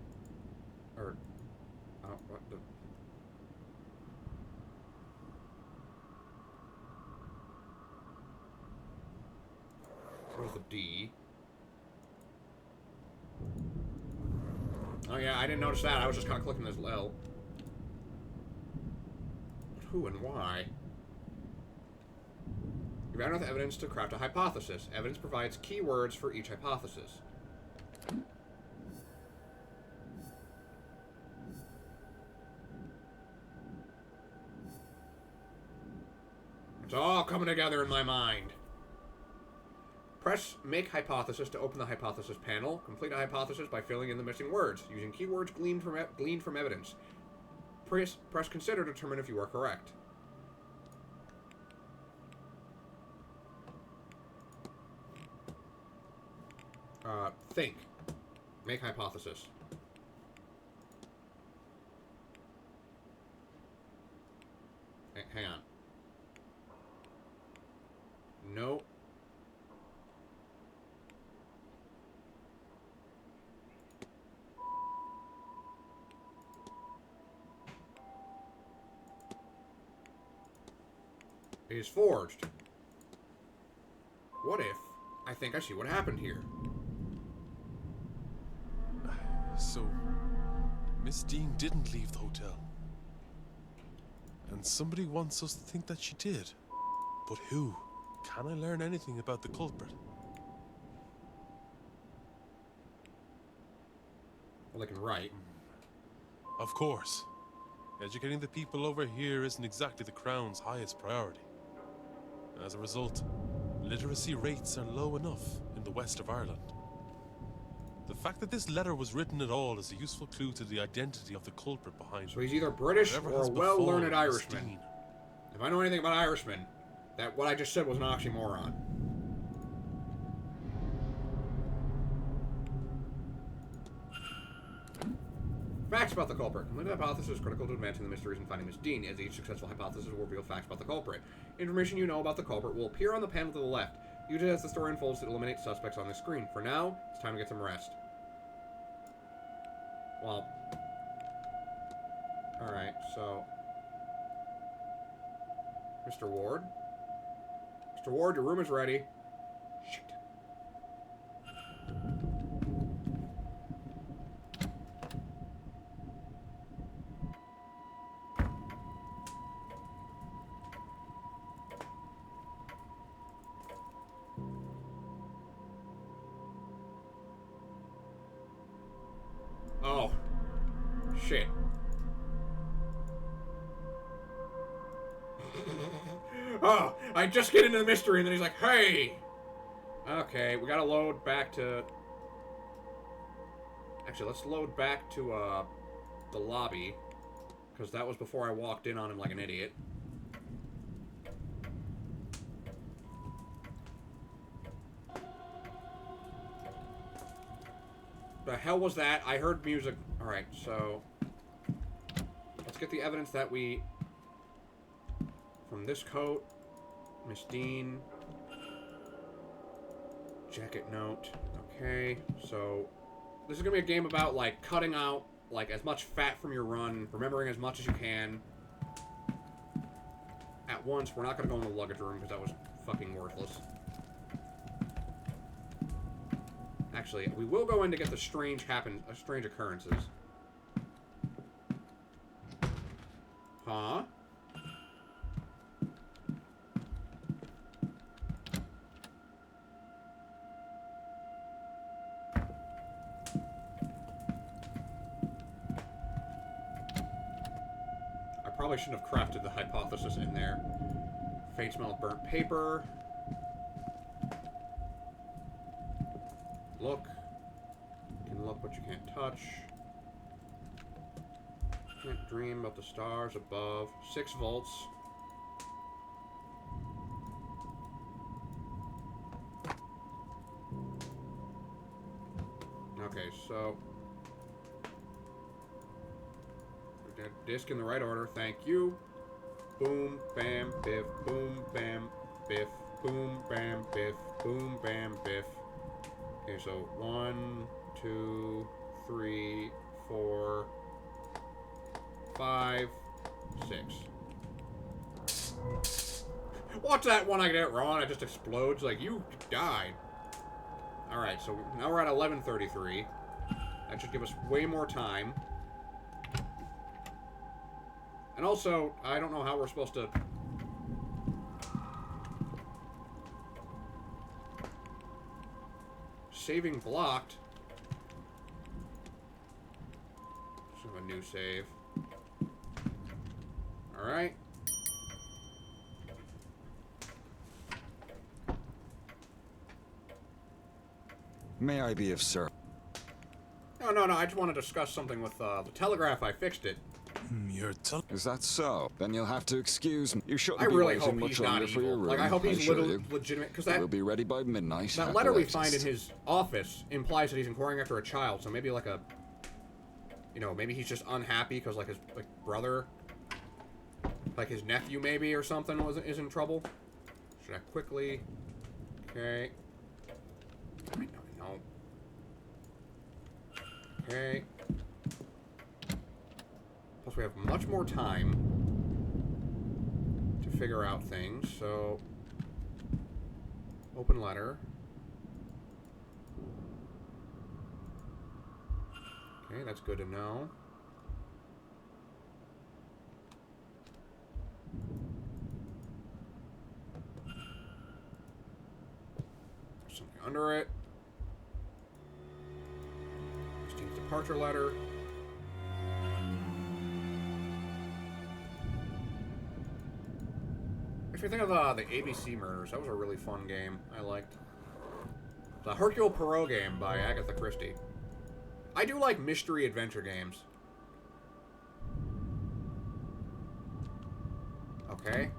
Or... Oh, what the... Where's the D? Oh yeah, I didn't notice that. I was just kind of clicking this L. But who and why? You've had enough evidence to craft a hypothesis. Evidence provides keywords for each hypothesis. It's all coming together in my mind. Press Make Hypothesis to open the Hypothesis panel. Complete a hypothesis by filling in the missing words, using keywords gleaned from evidence. Press Consider to determine if you are correct. Think. Make hypothesis. Hang on. No. It is forged. What if I think I see what happened here? So, Miss Dean didn't leave the hotel. And somebody wants us to think that she did. But who? Can I learn anything about the culprit? Well, they can write. Of course. Educating the people over here isn't exactly the Crown's highest priority. As a result, literacy rates are low enough in the west of Ireland. The fact that this letter was written at all is a useful clue to the identity of the culprit behind it. So he's either British Whatever or has a well-learned befallen Irishman. Dean. If I know anything about Irishmen, that what I just said was an oxymoron. Facts about the culprit. Complete hypothesis is critical to advancing the mysteries and finding Miss Dean, as each successful hypothesis will reveal facts about the culprit. Information you know about the culprit will appear on the panel to the left. Use it as the story unfolds to eliminate suspects on the screen. For now, it's time to get some rest. Well... Alright, so... Mr. Ward? Mr. Ward, your room is ready. Shit. Oh. Shit. Oh, I just get into the mystery and then he's like, hey! Okay, we gotta load back to... Actually, let's load back to, the lobby. Because that was before I walked in on him like an idiot. The hell was that? I heard music. Alright, so... Let's get the evidence that we... From this coat, Miss Dean, jacket note. Okay, so this is gonna be a game about like cutting out like as much fat from your run, remembering as much as you can at once. We're not gonna go in the luggage room because that was fucking worthless. Actually, we will go in to get the strange occurrences. Huh? Probably shouldn't have crafted the hypothesis in there. Faint smell of burnt paper. Look. You can look but you can't touch. Can't dream about the stars above. 6 volts. Okay, so... Disc in the right order, thank you. Boom, bam, biff, boom, bam, biff, boom, bam, biff, boom, bam, biff. Okay, so 1, 2, 3, 4, 5, 6. Watch that one I get it wrong, it just explodes like you died. Alright, so now we're at 11:33. That should give us way more time. And also, I don't know how we're supposed to... Saving blocked. Just have a new save. Alright. May I be of service? No, I just want to discuss something with the telegraph. I fixed it. Is that so? Then you'll have to excuse me. You shouldn't I be really waiting hope much he's longer not for your evil. room. Like, I hope he's assure you. legitimate, because that... We'll be ready by midnight. That letter we find in his office implies that he's inquiring after a child, so maybe like a... You know, maybe he's just unhappy because like his brother... Like his nephew maybe or something is in trouble. Should I quickly... Okay. No. Okay. Plus we have much more time to figure out things, so... Open letter. Okay, that's good to know. under it. Christine's departure letter. Makes me think of the ABC Murders. That was a really fun game. I liked. The Hercule Poirot game by Agatha Christie. I do like mystery adventure games. Okay.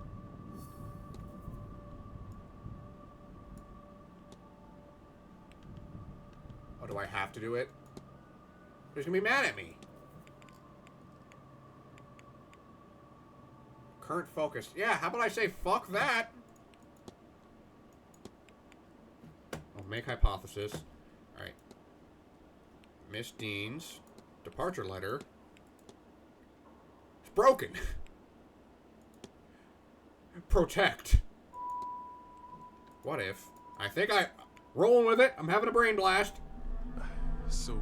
Oh, do I have to do it? He's gonna be mad at me. Current focus. Yeah, how about I say fuck that? I'll make hypothesis. Alright. Miss Dean's departure letter. It's broken. Protect. What if? I think rolling with it. I'm having a brain blast. So,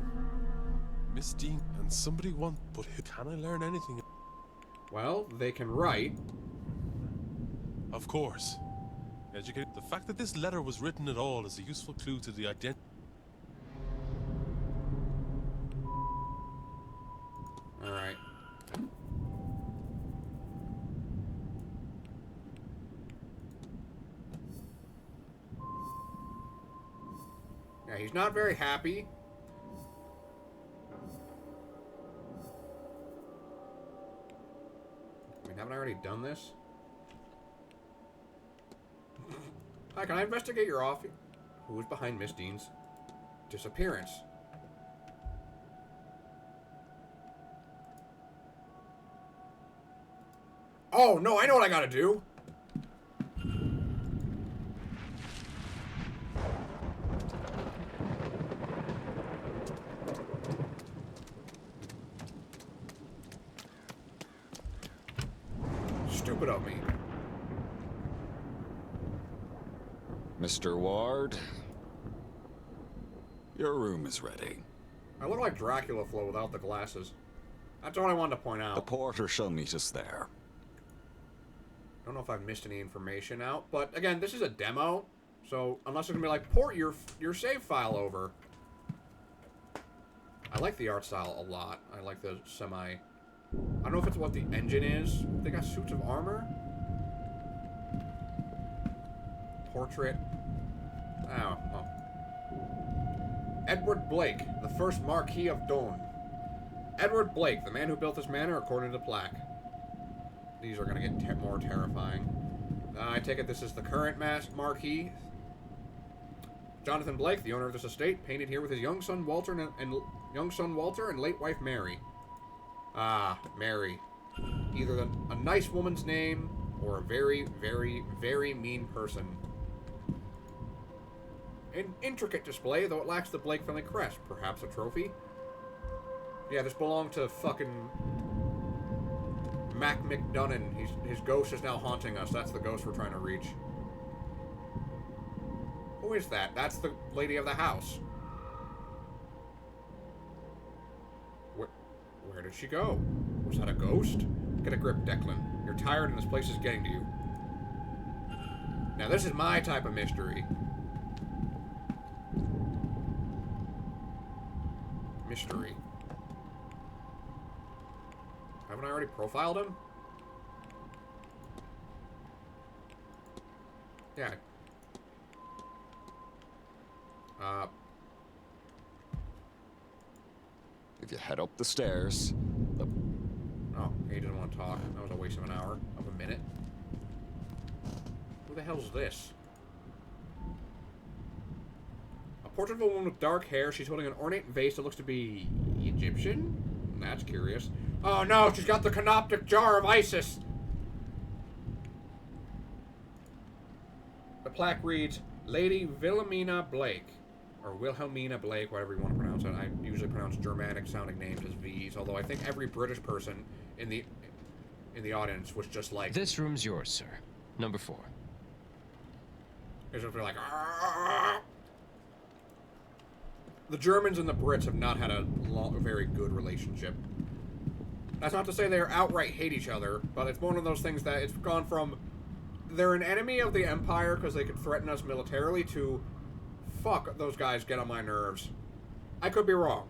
Miss Dean and somebody but can I learn anything? Well, they can write. Of course. Educate. The fact that this letter was written at all is a useful clue to the identity. Alright. Yeah, he's not very happy. I mean, haven't I already done this? Hi, can I investigate your office? Who is behind Miss Dean's disappearance? Oh, no, I know what I gotta do. Stupid of me. Mr. Ward, your room is ready. I look like Dracula Flow without the glasses. That's all I wanted to point out. The porter shall meet us there. I don't know if I've missed any information out, but again, this is a demo, so unless it's gonna be like, port your save file over. I like the art style a lot. I like the I don't know if it's what the engine is. They got suits of armor? Portrait. Oh, well. Edward Blake, the first Marquis of Doune. Edward Blake, the man who built this manor according to the plaque. These are going to get more terrifying. I take it this is the current Marquis. Jonathan Blake, the owner of this estate, painted here with his young son Walter and late wife Mary. Ah, Mary. Either a nice woman's name or a very, very, very mean person. An intricate display, though it lacks the Blake family crest. Perhaps a trophy? Yeah, this belonged to fucking Mac McDonough. His ghost is now haunting us. That's the ghost we're trying to reach. Who is that? That's the lady of the house. Where did she go? Was that a ghost? Get a grip, Declan. You're tired and this place is getting to you. Now this is my type of mystery. Mystery. Haven't I already profiled him? Yeah. If you head up the stairs... Oh, he didn't want to talk. That was a waste of an hour. Of a minute. Who the hell is this? A portrait of a woman with dark hair. She's holding an ornate vase that looks to be Egyptian? That's curious. Oh no, she's got the canoptic jar of Isis! The plaque reads, Lady Wilhelmina Blake. Or Wilhelmina Blake, whatever you want to pronounce it. I usually pronounce Germanic-sounding names as V's, although I think every British person in the audience was just like... This room's yours, sir. Number 4. It's just like... Argh! The Germans and the Brits have not had a very good relationship. That's not to say they outright hate each other, but it's one of those things that it's gone from... They're an enemy of the Empire because they could threaten us militarily to... fuck, those guys get on my nerves. I could be wrong.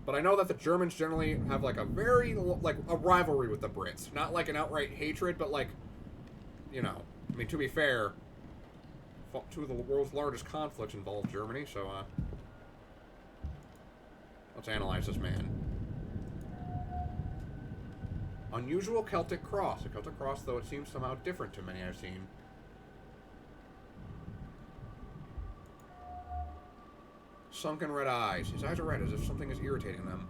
But I know that the Germans generally have, like, a very, like, a rivalry with the Brits. Not, like, an outright hatred, but, like, you know. I mean, to be fair, two of the world's largest conflicts involve Germany, so, let's analyze this man. Unusual Celtic cross. A Celtic cross, though it seems somehow different to many I've seen. Sunken red eyes. His eyes are red as if something is irritating them.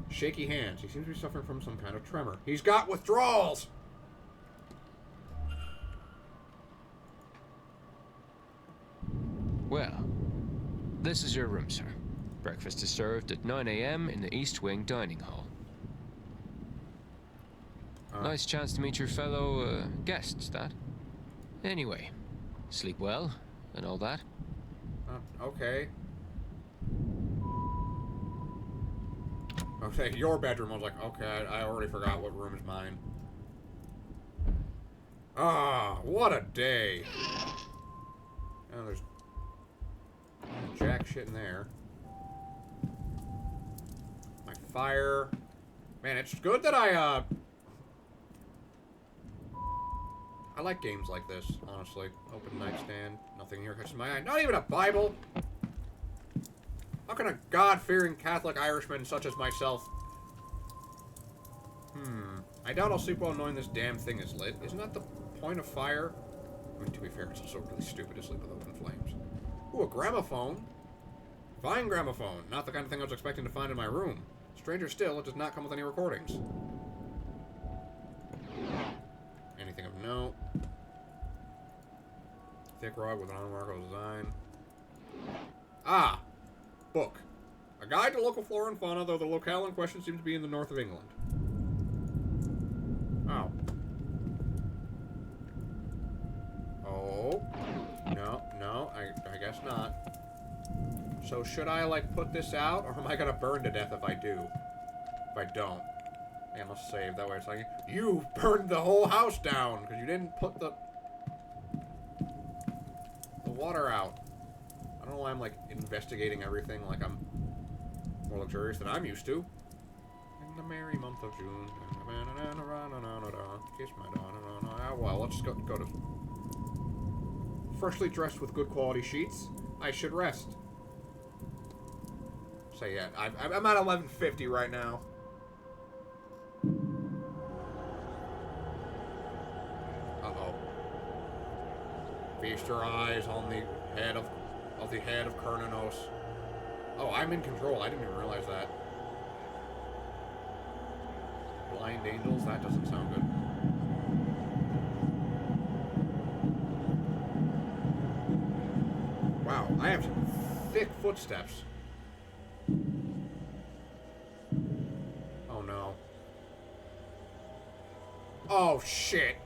Shaky hands. He seems to be suffering from some kind of tremor. He's got withdrawals! Well, this is your room, sir. Breakfast is served at 9 a.m. in the East Wing dining hall. Nice chance to meet your fellow guests, that. Anyway, sleep well and all that. Okay. Okay, your bedroom. I was like, okay, I already forgot what room is mine. Ah, what a day. Oh, there's jack shit in there. My fire. Man, it's good that I like games like this, honestly. Open nightstand. Nothing here catches my eye. Not even a Bible! How can a God-fearing Catholic Irishman such as myself... I doubt I'll sleep well knowing this damn thing is lit. Isn't that the point of fire? I mean, to be fair, it's also really stupid to sleep with open flames. Ooh, a gramophone. Fine gramophone. Not the kind of thing I was expecting to find in my room. Stranger still, it does not come with any recordings. Anything of note. Thick rug with an unremarkable design. Ah! Book. A guide to local flora and fauna, though the locale in question seems to be in the north of England. Oh. Oh. No, I guess not. So should I, like, put this out, or am I gonna burn to death if I do? If I don't. Man, let's save. That way it's like, you burned the whole house down, because you didn't put the water out. I don't know why I'm, like, investigating everything like I'm more luxurious than I'm used to. In the merry month of June. Kiss my daughter. Well, let's go to... Freshly dressed with good quality sheets. I should rest. So yeah, I'm at 1150 right now. Uh-oh. Feast your eyes on the head of Kernanos. Oh, I'm in control. I didn't even realize that. Blind angels? That doesn't sound good. Wow, I have some thick footsteps. Oh no. Oh shit.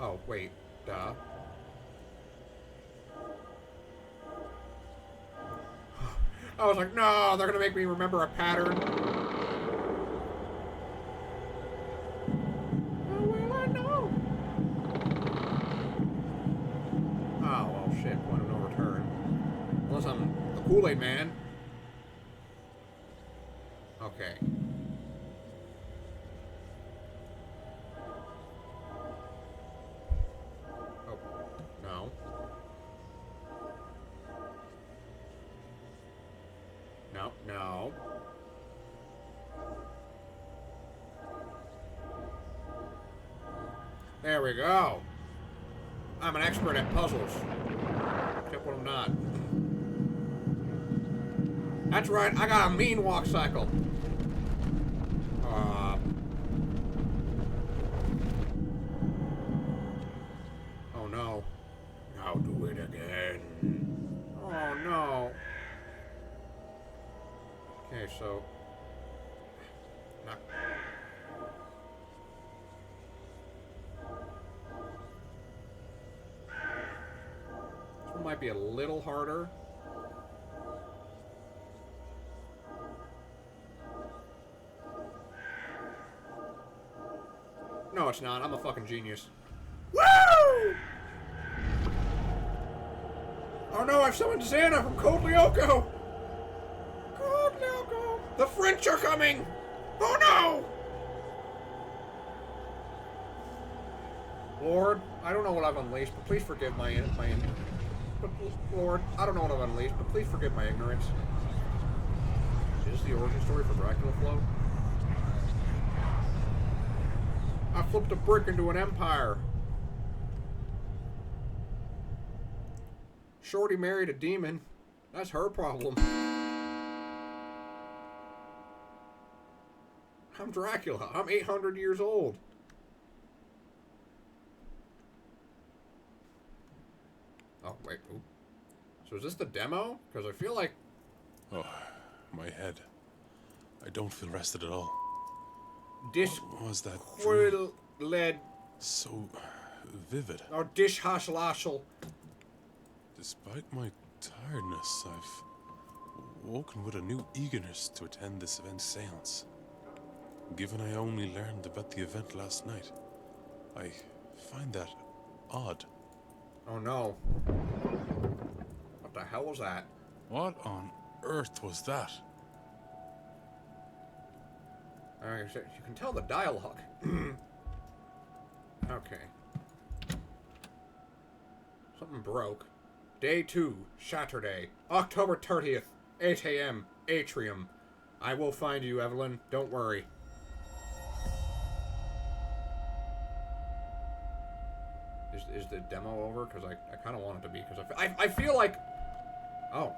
Oh wait, duh. I was like, no, they're gonna make me remember a pattern. How will I know? Oh, well, shit, point of no return. Unless I'm the Kool-Aid man. Okay. Oh, no. No, no. There we go. I'm an expert at puzzles. Except when I'm not. That's right, I got a mean walk cycle. Oh no. Now do it again. Oh no. Okay, so... Not... This one might be a little harder. it's not. I'm a fucking genius. Woo! Oh no, I've summoned Xana from Cold Lyoko! Cold Lyoko! The French are coming! Oh no! Lord, I don't know what I've unleashed, but please forgive but Lord, I don't know what I've unleashed, but please forgive my ignorance. Is this the origin story for Dracula Flow? I flipped a brick into an empire. Shorty married a demon. That's her problem. I'm Dracula. I'm 800 years old. Oh, wait. Ooh. So is this the demo? Because I feel like... Oh, my head. I don't feel rested at all. What was that dream? Led. So vivid. Oh, dish hash lashel. Despite my tiredness, I've woken with a new eagerness to attend this event's seance. Given I only learned about the event last night, I find that odd. Oh no. What the hell was that? What on earth was that? Alright, so you can tell the dialogue. Okay. Something broke. Day 2, Saturday, October 30th, 8 a.m., Atrium. I will find you, Evelyn. Don't worry. Is the demo over? Because I kind of want it to be. Because I feel like... Oh.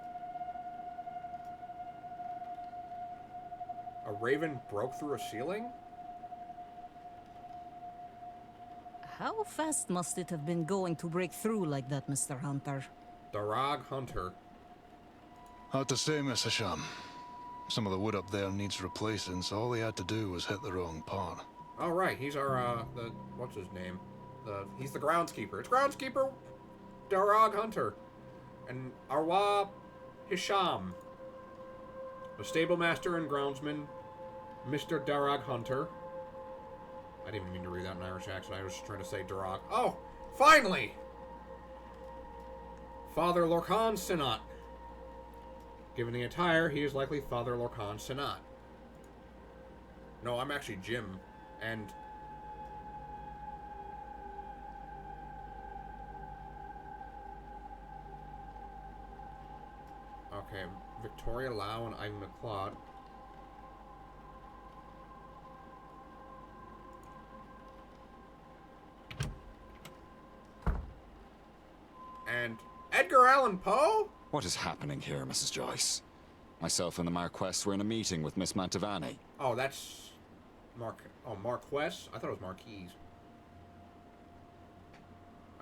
A raven broke through a ceiling? How fast must it have been going to break through like that, Mr. Hunter? Darag Hunter. Hard to say, Mr. Sham. Some of the wood up there needs replacing, so all he had to do was hit the wrong part. Oh, right. He's our, what's his name? He's the groundskeeper. It's groundskeeper Darag Hunter. And Arwa Hisham. The stablemaster and groundsman, Mr. Darag Hunter. I didn't even mean to read that in Irish accent. I was just trying to say Darag. Oh! Finally! Father Lorcan Sinat. Given the attire, he is likely Father Lorcan Sinat. No, I'm actually Jim. And... Okay, Victoria Lau and Ivan McLeod. And Edgar Allan Poe? What is happening here, Mrs. Joyce? Myself and the Marquess were in a meeting with Miss Mantovani. Oh, that's... Marquess? I thought it was Marquise.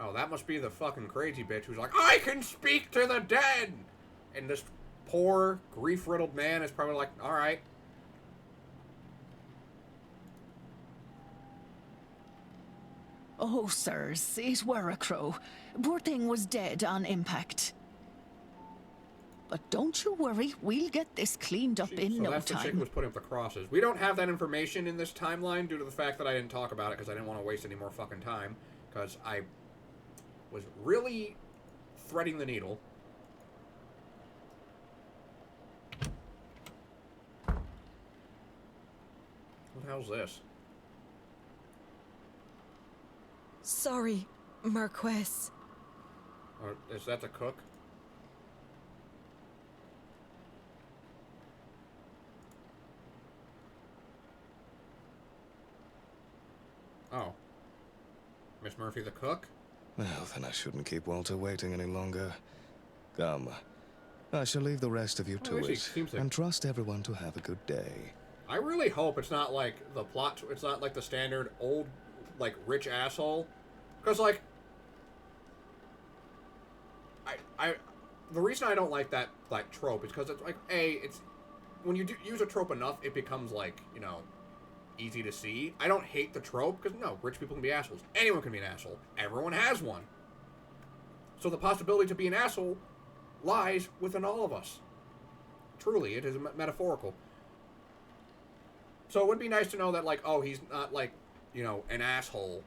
Oh, that must be the fucking crazy bitch who's like, I can speak to the dead! And this poor, grief-riddled man is probably like, alright. Oh, sirs, it were a crow. Poor thing was dead on impact. But don't you worry, we'll get this cleaned up in no So that's the chick who was putting up the crosses. We don't have that information in this timeline due to the fact that I didn't talk about it because I didn't want to waste any more fucking time. Because I was really threading the needle. What the hell's this? Sorry, Marquess. Is that the cook? Oh. Miss Murphy the cook? Well, then I shouldn't keep Walter waiting any longer. Come. I shall leave the rest of you to it, and trust everyone to have a good day. I really hope it's not like the plot, it's not like the standard old, like, rich asshole. Because, like, the reason I don't like that, like, trope is because it's, like, it's, when you use a trope enough, it becomes, like, you know, easy to see. I don't hate the trope, because, no, rich people can be assholes. Anyone can be an asshole. Everyone has one. So the possibility to be an asshole lies within all of us. Truly, it is metaphorical. So it would be nice to know that, like, oh, he's not, like, you know, an asshole.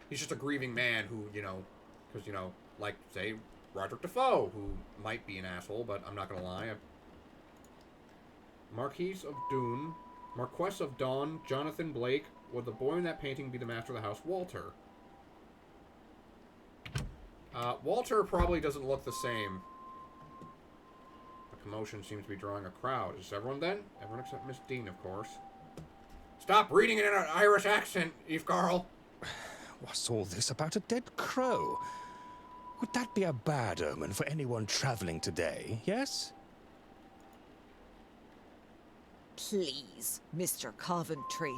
He's just a grieving man who, you know, because, you know, like, say, Roderick Defoe, who might be an asshole, but I'm not going to lie. Marquis of Doon, Marquess of Dawn, Jonathan Blake. Would the boy in that painting be the master of the house, Walter? Walter probably doesn't look the same. A commotion seems to be drawing a crowd. Is everyone then? Everyone except Miss Dean, of course. Stop reading it in an Irish accent, Yyfgarl. What's all this about a dead crow? Would that be a bad omen for anyone traveling today, yes? Please, Mr. Coventry.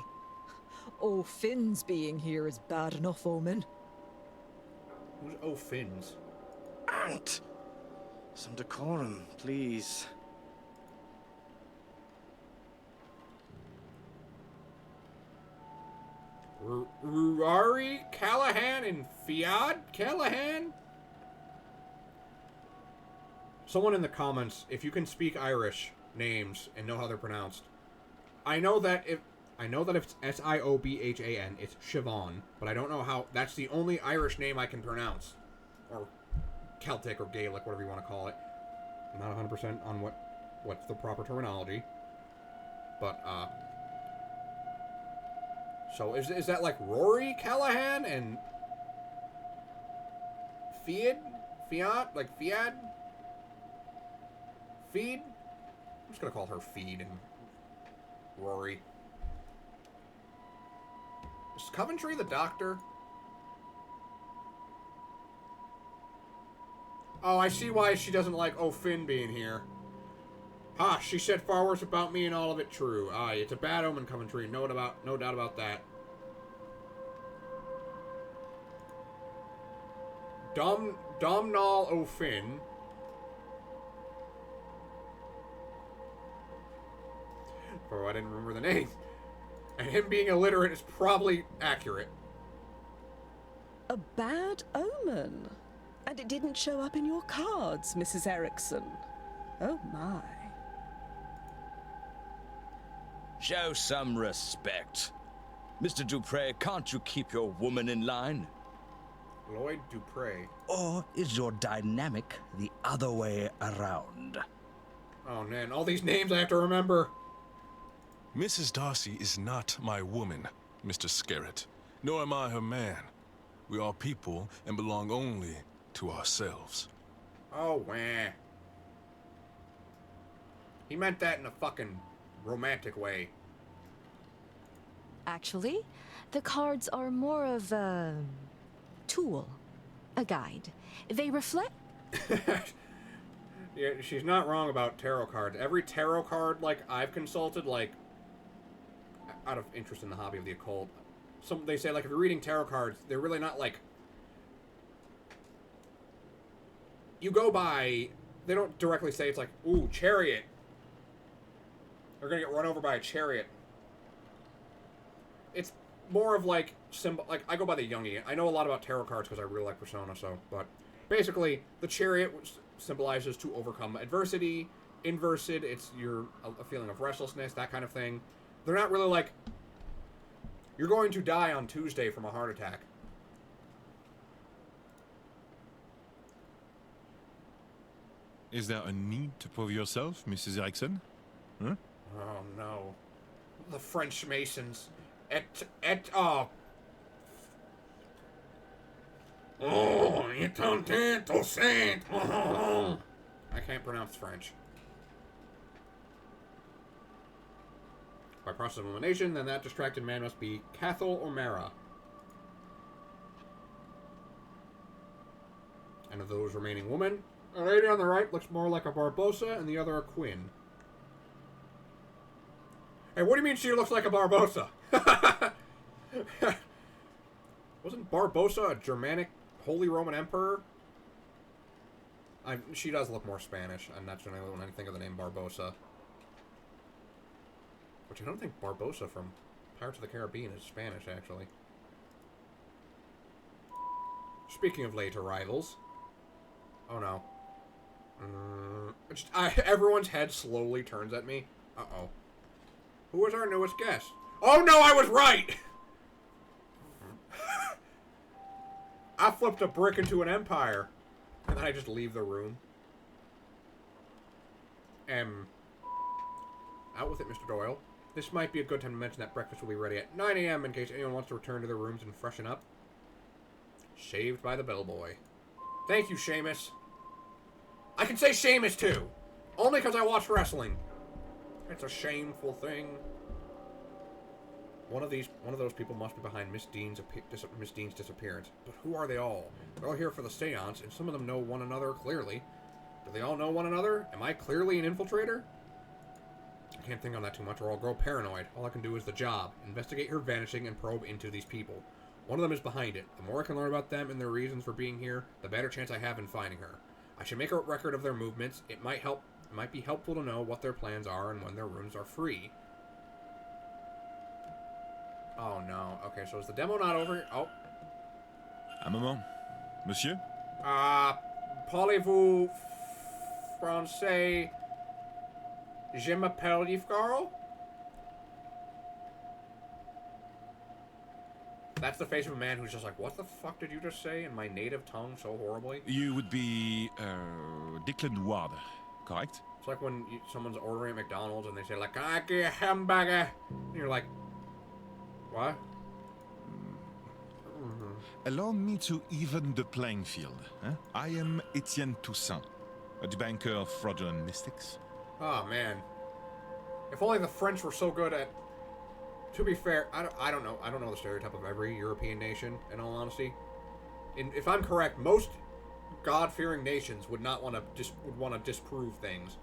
O'Finn's being here is bad enough omen. Who's O'Finn's? Aunt! Some decorum, please. Rory, Callahan, and Fiad? Callahan? Someone in the comments, if you can speak Irish names and know how they're pronounced. I know that if it's Siobhan, it's Siobhan, but I don't know how. That's the only Irish name I can pronounce, or Celtic or Gaelic, whatever you want to call it. I'm not 100% on what's the proper terminology, but so is that like Rory Callahan and Fiad, like Fiad, Feed? I'm just gonna call her Feed and Rory. Is Coventry the doctor? Oh, I see why she doesn't like O'Finn being here. Ha! She said far worse about me and all of it true. Aye, it's a bad omen, Coventry. No doubt about that. Domhnall O'Finn. Oh, I didn't remember the name. And him being illiterate is probably accurate. A bad omen? And it didn't show up in your cards, Mrs. Erickson. Oh my. Show some respect. Mr. Dupre, can't you keep your woman in line? Lloyd Dupre. Or is your dynamic the other way around? Oh man, all these names I have to remember. Mrs. Darcy is not my woman, Mr. Skerritt, nor am I her man. We are people and belong only to ourselves. Oh, wah. He meant that in a fucking romantic way. Actually, the cards are more of a tool, a guide. They reflect... Yeah, she's not wrong about tarot cards. Every tarot card, like, I've consulted, like, out of interest in the hobby of the occult, they say, like, if you're reading tarot cards, they're really not, like... You go by... They don't directly say it's like, ooh, chariot. They're gonna get run over by a chariot. It's more of, like, symbol... Like, I go by the Jungian. I know a lot about tarot cards because I really like Persona, so... But, basically, the chariot symbolizes to overcome adversity. Inversed, it's a feeling of restlessness, that kind of thing. They're not really like, you're going to die on Tuesday from a heart attack. Is there a need to prove yourself, Mrs. Erickson? Huh? Oh no. The French Masons. Oh, it saint. I can't pronounce French. By process of elimination, then that distracted man must be Cathal or Mara. And of those remaining women, a lady on the right looks more like a Barbossa and the other a Quinn. Hey, what do you mean she looks like a Barbossa? Wasn't Barbossa a Germanic Holy Roman Emperor? She does look more Spanish, and that's when I think of the name Barbossa. Which I don't think Barbossa from Pirates of the Caribbean is Spanish, actually. Speaking of late arrivals. Oh no. Everyone's head slowly turns at me. Uh-oh. Who was our newest guest? Oh no, I was right! I flipped a brick into an empire. And then I just leave the room. Out with it, Mr. Doyle. This might be a good time to mention that breakfast will be ready at 9 a.m. in case anyone wants to return to their rooms and freshen up. Shaved by the bellboy. Thank you, Seamus. I can say Seamus, too. Only because I watch wrestling. It's a shameful thing. One of those people must be behind Miss Dean's disappearance. But who are they all? They're all here for the seance, and some of them know one another clearly. Do they all know one another? Am I clearly an infiltrator? I can't think on that too much or I'll grow paranoid. All I can do is the job. Investigate her vanishing and probe into these people. One of them is behind it. The more I can learn about them and their reasons for being here, the better chance I have in finding her. I should make a record of their movements. It might be helpful to know what their plans are and when their rooms are free. Oh no. Okay, so is the demo not over? Oh. Un moment. Monsieur? Parlez-vous français? Je m'appelle Yyfgarl? That's the face of a man who's just like, what the fuck did you just say in my native tongue so horribly? You would be, Declan Ward, correct? It's like when someone's ordering at McDonald's and they say, like, can I get a hamburger? And you're like, what? Allow me to even the playing field. Huh? I am Etienne Toussaint, a debunker of fraudulent mystics. Oh, man. If only the French were so good at... To be fair, I don't know. I don't know the stereotype of every European nation, in all honesty. If I'm correct, most God-fearing nations would not want to disprove things.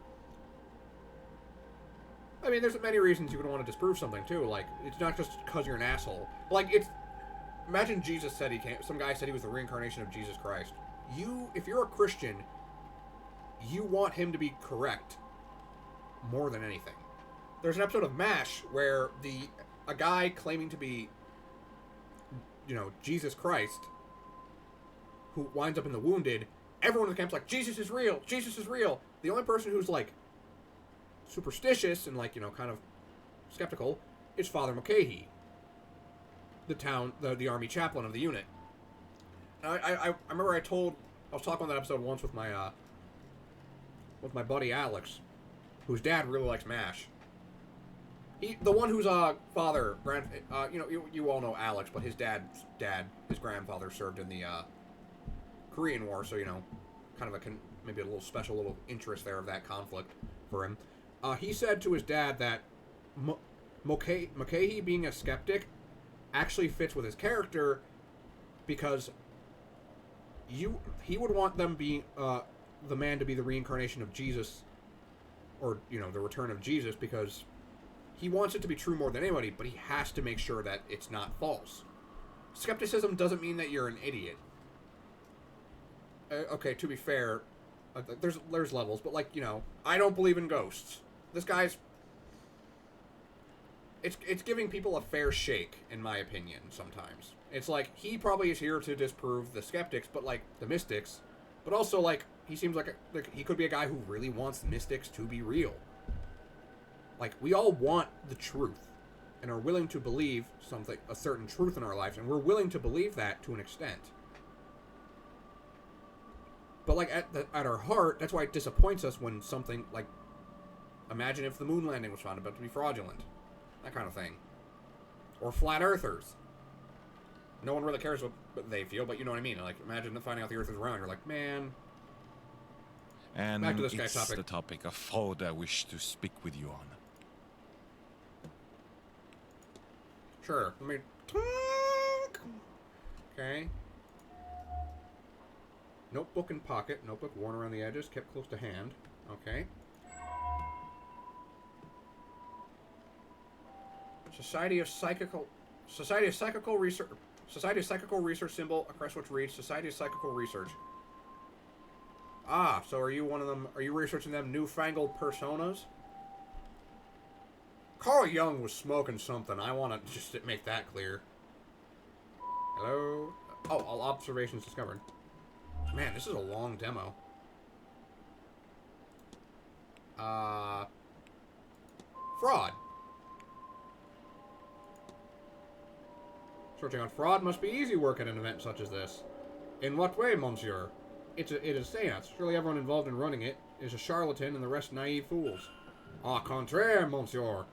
I mean, there's many reasons you would want to disprove something, too. Like, it's not just because you're an asshole. Like, it's... Imagine Jesus said he can't... Some guy said he was the reincarnation of Jesus Christ. If you're a Christian, you want him to be correct more than anything. There's an episode of MASH where a guy claiming to be, Jesus Christ, who winds up in the Wounded, everyone in the camp's like, Jesus is real! Jesus is real! The only person who's, like, superstitious and, like, kind of skeptical is Father Mulcahy, the army chaplain of the unit. And I remember I was talking on that episode once with my buddy Alex, whose dad really likes MASH. The one whose you all know Alex, but his grandfather served in the Korean War, so kind of maybe a little special little interest there of that conflict for him. He said to his dad that Mulcahy being a skeptic actually fits with his character because he would want them being the man to be the reincarnation of Jesus, or the return of Jesus, because he wants it to be true more than anybody, but he has to make sure that it's not false. Skepticism doesn't mean that you're an idiot. Okay, to be fair, there's levels, but I don't believe in ghosts. This guy's... It's giving people a fair shake, in my opinion, sometimes. It's like, he probably is here to disprove the skeptics, but the mystics, but also he seems like he could be a guy who really wants mystics to be real. We all want the truth and are willing to believe a certain truth in our lives, and we're willing to believe that to an extent. But at our heart, that's why it disappoints us when something imagine if the moon landing was found out to be fraudulent, that kind of thing, or flat earthers. No one really cares what they feel, but you know what I mean. Imagine finding out the Earth is round. You're like, man. And back to this guy's it's topic. The topic of fraud I wish to speak with you on. Sure. Let me talk. Okay. Notebook in pocket. Notebook worn around the edges, kept close to hand. Okay. Society of Psychical Research symbol across which reads Society of Psychical Research. Ah, so are you one of them? Are you researching them newfangled personas? Carl Jung was smoking something. I want to just make that clear. Hello? Oh, all observations discovered. Man, this is a long demo. Fraud. Searching on fraud must be easy work at an event such as this. In what way, monsieur? It is seance. Surely everyone involved in running it is a charlatan and the rest naive fools. Au contraire, monsieur.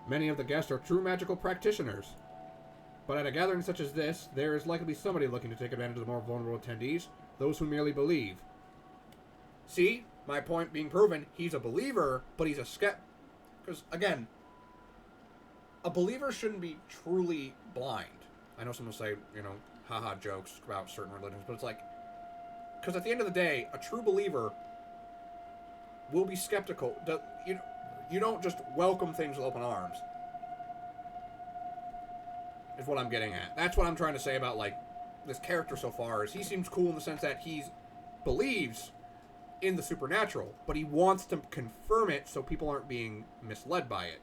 Many of the guests are true magical practitioners. But at a gathering such as this, there is likely to be somebody looking to take advantage of the more vulnerable attendees, those who merely believe. See? My point being proven, he's a believer, but he's a skeptic. Because, again, a believer shouldn't be truly blind. I know someone will say, you know, haha jokes about certain religions, but it's like, because at the end of the day, a true believer will be skeptical. You don't just welcome things with open arms. Is what I'm getting at. That's what I'm trying to say about, like, this character so far, is he seems cool in the sense that he believes in the supernatural, but he wants to confirm it so people aren't being misled by it.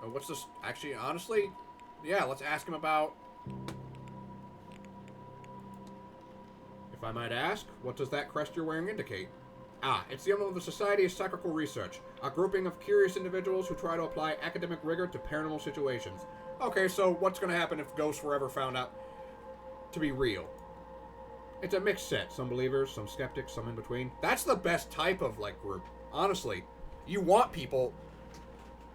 What's this? Actually, honestly, yeah, let's ask him about... If I might ask, what does that crest you're wearing indicate? Ah, it's the emblem of the Society of Psychical Research, a grouping of curious individuals who try to apply academic rigor to paranormal situations. Okay, so what's going to happen if ghosts were ever found out to be real? It's a mixed set. Some believers, some skeptics, some in between. That's the best type of, like, group. Honestly. You want people...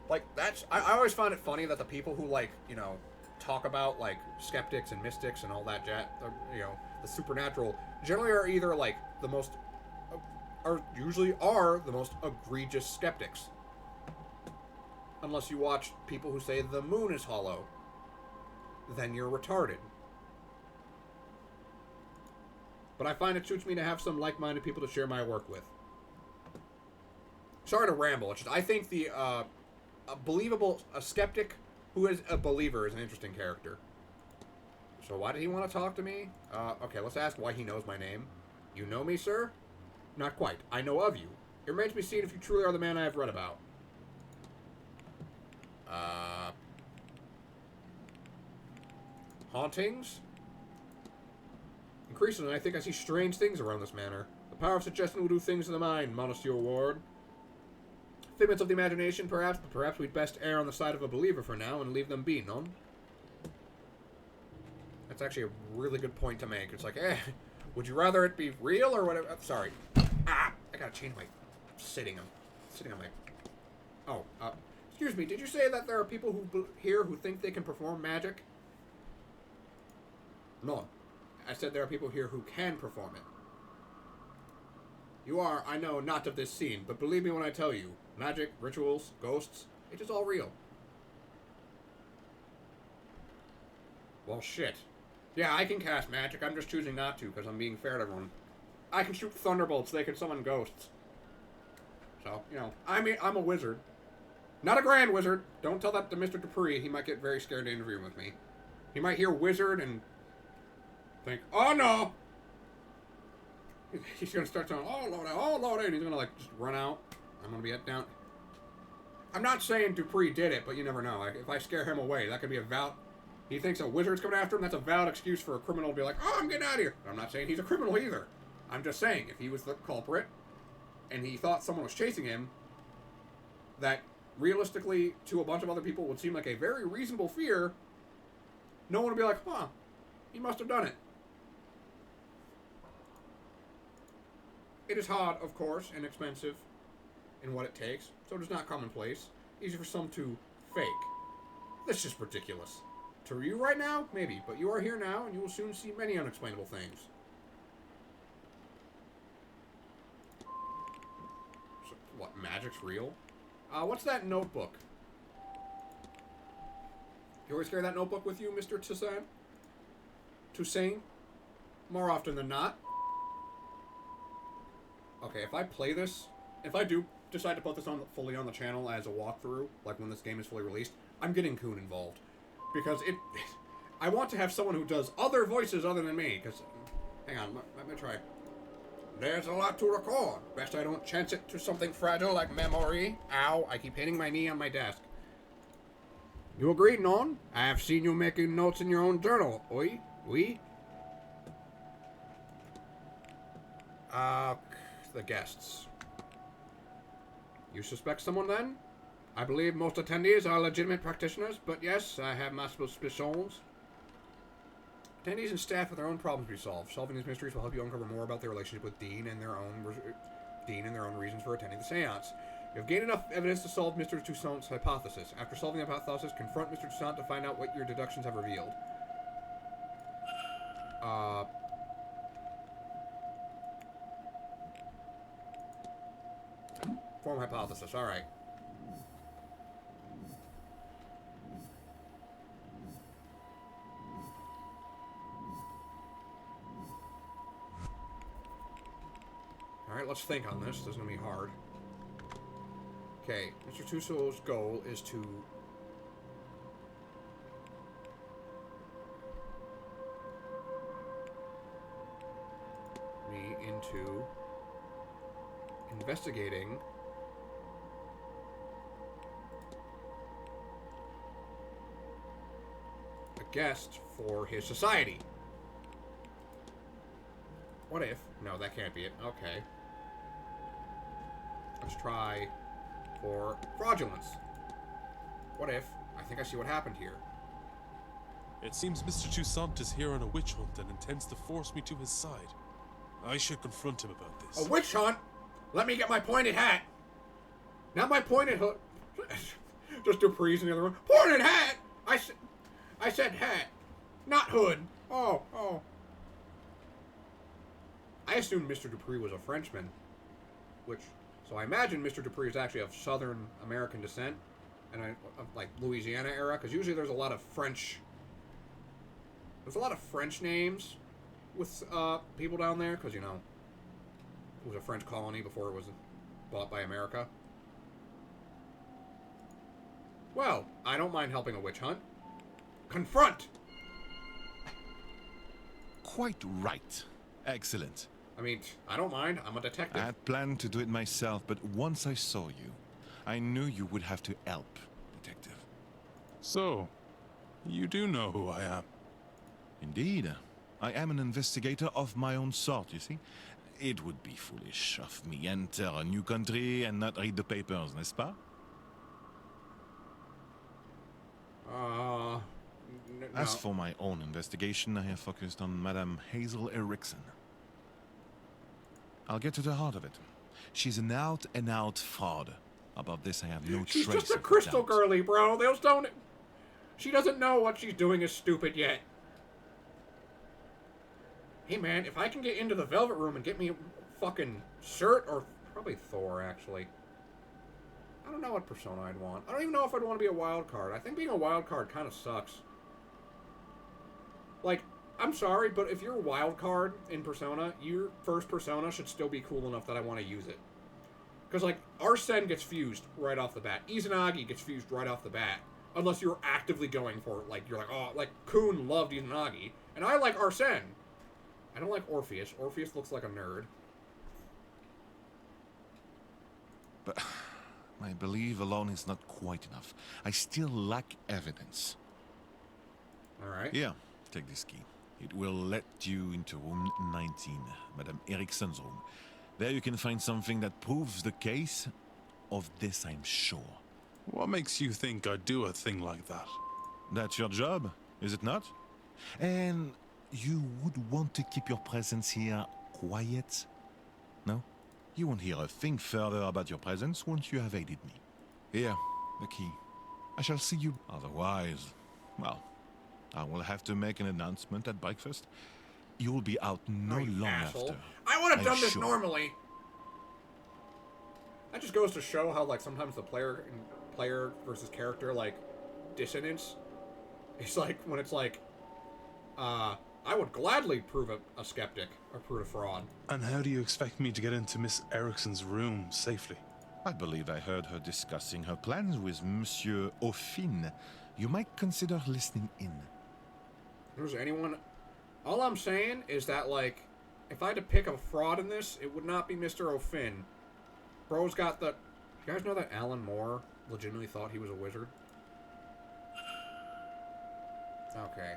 Like, that's... I always find it funny that the people who, like, you know, talk about, like, skeptics and mystics and all that you know, the supernatural, generally are either, like, the most... usually are the most egregious skeptics. Unless you watch people who say the moon is hollow. Then you're retarded. But I find it suits me to have some like-minded people to share my work with. Sorry to ramble. It's just, I think a skeptic who is a believer is an interesting character. So why did he want to talk to me? Okay, let's ask why he knows my name. You know me, sir? Not quite. I know of you. It remains to be seen if you truly are the man I have read about. Hauntings? Increasingly, I think I see strange things around this manor. The power of suggestion will do things to the mind, Monsieur Ward. Figments of the imagination, perhaps, but perhaps we'd best err on the side of a believer for now and leave them be, no? That's actually a really good point to make. It's like, would you rather it be real or whatever? Sorry. I gotta change my sitting. I'm sitting on my... Oh, excuse me, did you say that there are people here who think they can perform magic? No. I said there are people here who can perform it. You are, I know, not of this scene, but believe me when I tell you, magic, rituals, ghosts, it is all real. Well, shit. Yeah, I can cast magic, I'm just choosing not to, because I'm being fair to everyone. I can shoot thunderbolts, they can summon ghosts. So, you know, I'm a wizard. Not a grand wizard. Don't tell that to Mr. Dupree, he might get very scared to interview with me. He might hear wizard and think, oh no! He's gonna start saying, oh Lord, and he's gonna, like, just run out. I'm gonna be down. I'm not saying Dupree did it, but you never know. Like, if I scare him away, that could be a valid... He thinks a wizard's coming after him, that's a valid excuse for a criminal to be like, oh, I'm getting out of here. But I'm not saying he's a criminal either. I'm just saying, if he was the culprit, and he thought someone was chasing him, that realistically, to a bunch of other people, would seem like a very reasonable fear, no one would be like, huh, he must have done it. It is hard, of course, and expensive in what it takes, so it is not commonplace. Easy for some to fake. That's just ridiculous. To you right now? Maybe, but you are here now, and you will soon see many unexplainable things. So, what, magic's real? What's that notebook? You always carry that notebook with you, Mr. Toussaint? Toussaint? More often than not. Okay, if I play this, if I do decide to put this on fully on the channel as a walkthrough, like when this game is fully released, I'm getting Coon involved. Because I want to have someone who does other voices other than me, because, hang on, let me try. There's a lot to record. Best I don't chance it to something fragile like memory. Ow, I keep hitting my knee on my desk. You agree, non? I have seen you making notes in your own journal. Oui? Oui? The guests. You suspect someone then? I believe most attendees are legitimate practitioners, but yes, I have my suspicions. Attendees and staff have their own problems to be solved. Solving these mysteries will help you uncover more about their relationship with Dean and their own reasons for attending the seance. You have gained enough evidence to solve Mr. Toussaint's hypothesis. After solving the hypothesis, confront Mr. Toussaint to find out what your deductions have revealed. Form hypothesis, alright. Alright, let's think on this. This is going to be hard. Okay, Mr. Toussaint's goal is to... me into... investigating... a guest for his society. What if... No, that can't be it. Okay. Let's try for fraudulence. What if... I think I see what happened here. It seems Mr. Toussaint is here on a witch hunt and intends to force me to his side. I should confront him about this. A witch hunt? Let me get my pointed hat. Not my pointed hood. Just Dupree's in the other room. Pointed hat! I said hat, not hood. Oh. I assumed Mr. Dupree was a Frenchman, so I imagine Mr. Dupree is actually of Southern American descent, and of like Louisiana era, because usually there's a lot of French. There's a lot of French names with people down there, because you know it was a French colony before it was bought by America. Well, I don't mind helping a witch hunt. Confront! Quite right. Excellent. I mean, I don't mind. I'm a detective. I had planned to do it myself, but once I saw you, I knew you would have to help, Detective. So, you do know who I am? Indeed. I am an investigator of my own sort, you see. It would be foolish of me enter a new country and not read the papers, n'est-ce pas? As for my own investigation, I have focused on Madame Hazel Erickson. I'll get to the heart of it. She's an out-and-out fraud. About this, I have no trace She's of just a crystal doubt. girly, bro. Those don't... She doesn't know what she's doing is stupid yet. Hey, man, if I can get into the Velvet Room and get me a fucking shirt, or probably Thor, actually. I don't know what persona I'd want. I don't even know if I'd want to be a wild card. I think being a wild card kind of sucks. Like, I'm sorry, but if you're a wild card in Persona, your first persona should still be cool enough that I want to use it. Because, like, Arsene gets fused right off the bat. Izanagi gets fused right off the bat. Unless you're actively going for it. Like, you're like, oh, like, Kun loved Izanagi. And I like Arsene. I don't like Orpheus. Orpheus looks like a nerd. But my belief alone is not quite enough. I still lack evidence. Alright. Yeah, take this key. It will let you into room 19, Madame Erickson's room. There you can find something that proves the case. Of this, I'm sure. What makes you think I'd do a thing like that? That's your job, is it not? And you would want to keep your presence here quiet? No? You won't hear a thing further about your presence once you have aided me. Here, the key. I shall see you. Otherwise, well, I will have to make an announcement at breakfast. You'll be out no long after. I would have done this normally. That just goes to show how, like, sometimes the player versus character, like, dissonance. It's like, when it's like, I would gladly prove a skeptic or prove a fraud. And how do you expect me to get into Miss Erickson's room safely? I believe I heard her discussing her plans with Monsieur Aufin. You might consider listening in. There's anyone... All I'm saying is that, like, if I had to pick a fraud in this, it would not be Mr. Aufin. Bro's got the... You guys know that Alan Moore legitimately thought he was a wizard? Okay.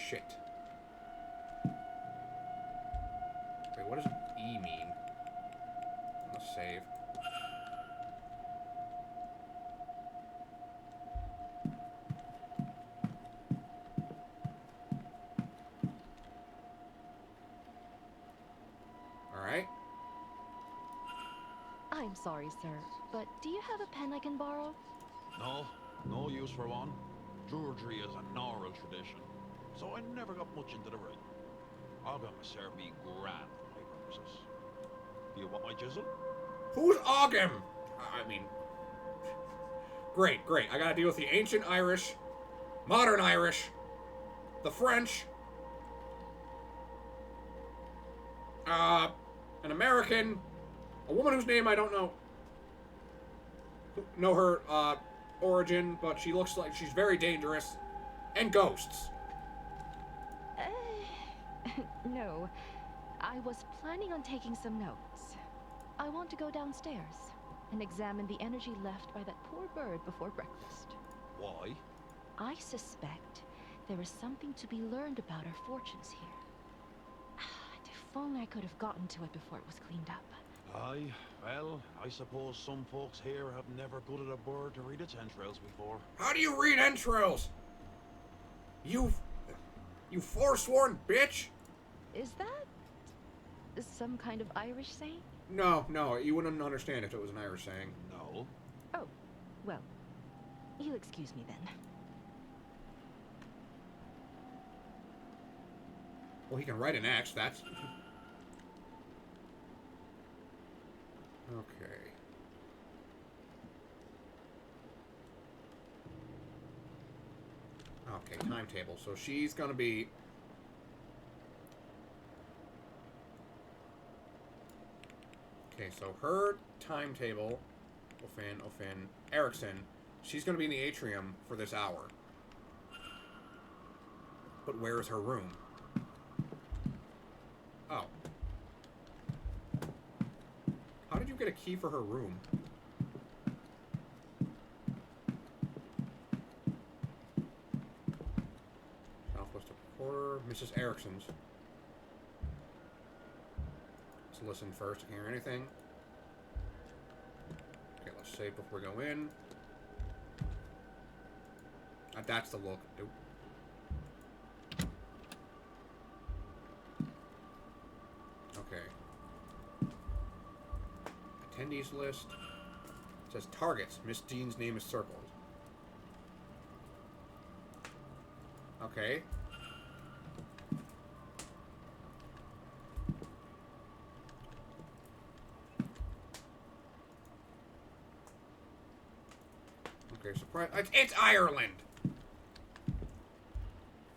Shit. Wait, what does E mean? Let's save. I'm sorry, sir, but do you have a pen I can borrow? No, no use for one. Drudgery is an oral tradition, so I never got much into the writing. Ogham served me grand for my purposes. Do you want my chisel? Who's Ogham? I mean... Great. I gotta deal with the ancient Irish, modern Irish, the French, an American, a woman whose name I don't know her origin, but she looks like she's very dangerous, and ghosts. No. I was planning on taking some notes. I want to go downstairs and examine the energy left by that poor bird before breakfast. Why? I suspect there is something to be learned about our fortunes here. And if only I could have gotten to it before it was cleaned up. Aye, well, I suppose some folks here have never gutted a bird to read its entrails before. How do you read entrails? You forsworn bitch! Is that some kind of Irish saying? No, you wouldn't understand if it was an Irish saying. No. Oh, well, you'll excuse me then. Well, he can write an X, that's... Okay. Okay, timetable. So she's gonna be... Okay, so her timetable, O'Finn, Erickson, she's gonna be in the atrium for this hour. But where is her room? Oh. How did you get a key for her room? Southwest of Quarter, Mrs. Erickson's. Let's listen first. I can't hear anything. Okay, let's save before we go in. That's the look. Nope. Okay. Attendees list. It says targets. Miss Dean's name is circled. Okay. Okay, surprise. It's Ireland!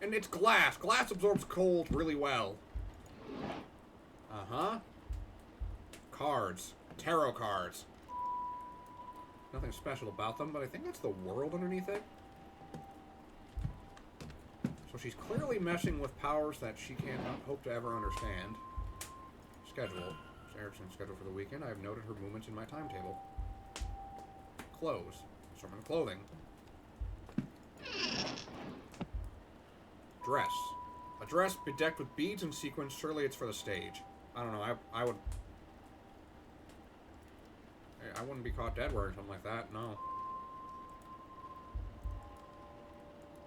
And it's glass. Glass absorbs cold really well. Uh-huh. Cards. Tarot cards. Nothing special about them, but I think that's the world underneath it. So she's clearly messing with powers that she can't hope to ever understand. Schedule. Erickson's schedule for the weekend. I have noted her movements in my timetable. Clothes. Assortment of clothing. Dress. A dress bedecked with beads and sequins. Surely it's for the stage. I don't know. I wouldn't be caught dead wearing something like that. No.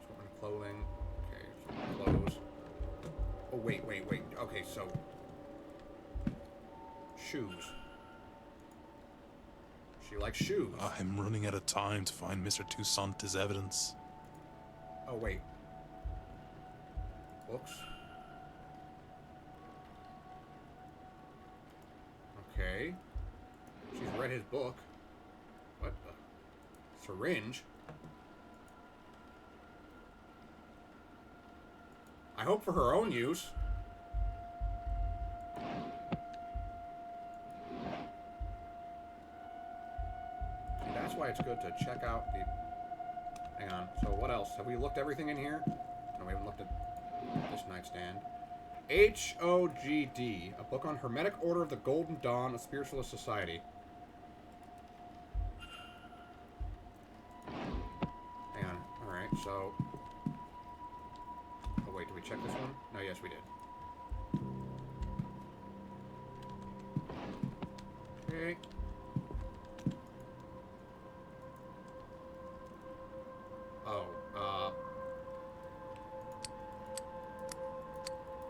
Assortment of clothing. Okay, assortment of clothes. Oh, wait. Okay, so... shoes. She likes shoes. I'm running out of time to find Mr. Toussaint as evidence. Oh, wait. Books. Okay. She's read his book. What the? Syringe? I hope for her own use. See, that's why it's good to check out the... Hang on. So what else? Have we looked everything in here? No, we haven't looked at this nightstand. H.O.G.D. A book on Hermetic Order of the Golden Dawn, a Spiritualist Society. Hang on. Alright, so... Oh, wait, did we check this one? No, yes, we did. Okay. Oh,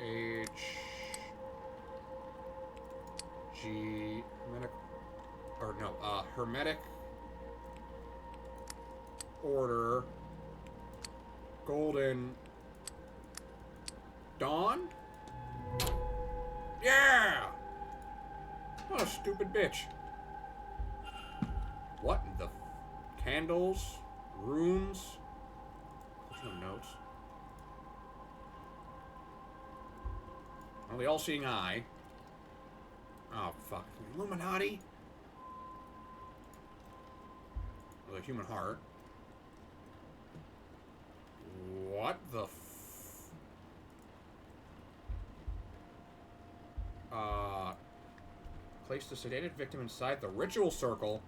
H... G... Or No, Hermetic Order Golden Dawn? Yeah! What a stupid bitch. What the candles? Runes? There's no notes. Oh, the all-seeing eye. Oh, fuck. Illuminati? The human heart. What the place the sedated victim inside the ritual circle.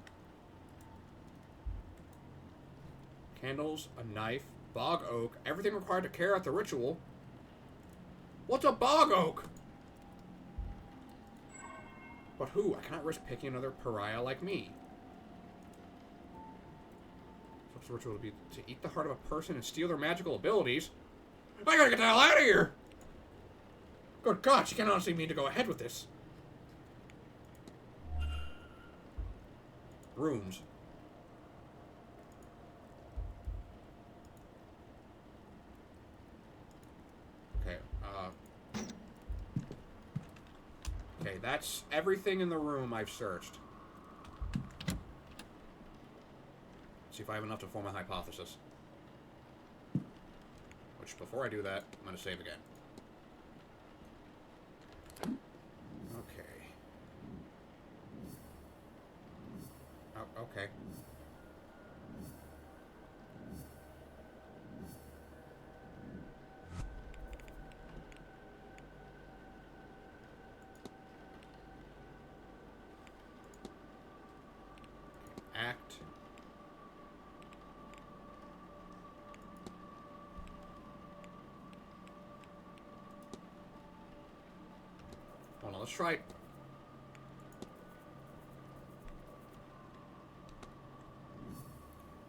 Candles, a knife, bog oak, everything required to carry out the ritual. What's a bog oak? But who? I cannot risk picking another pariah like me. What's the ritual to be? To eat the heart of a person and steal their magical abilities? I gotta get the hell out of here! Good God, she can't honestly mean to go ahead with this. Rooms. Okay, okay, that's everything in the room I've searched. See if I have enough to form a hypothesis. Which, before I do that, I'm going to save again. Okay. Oh, okay. Act. Hold on, let's try.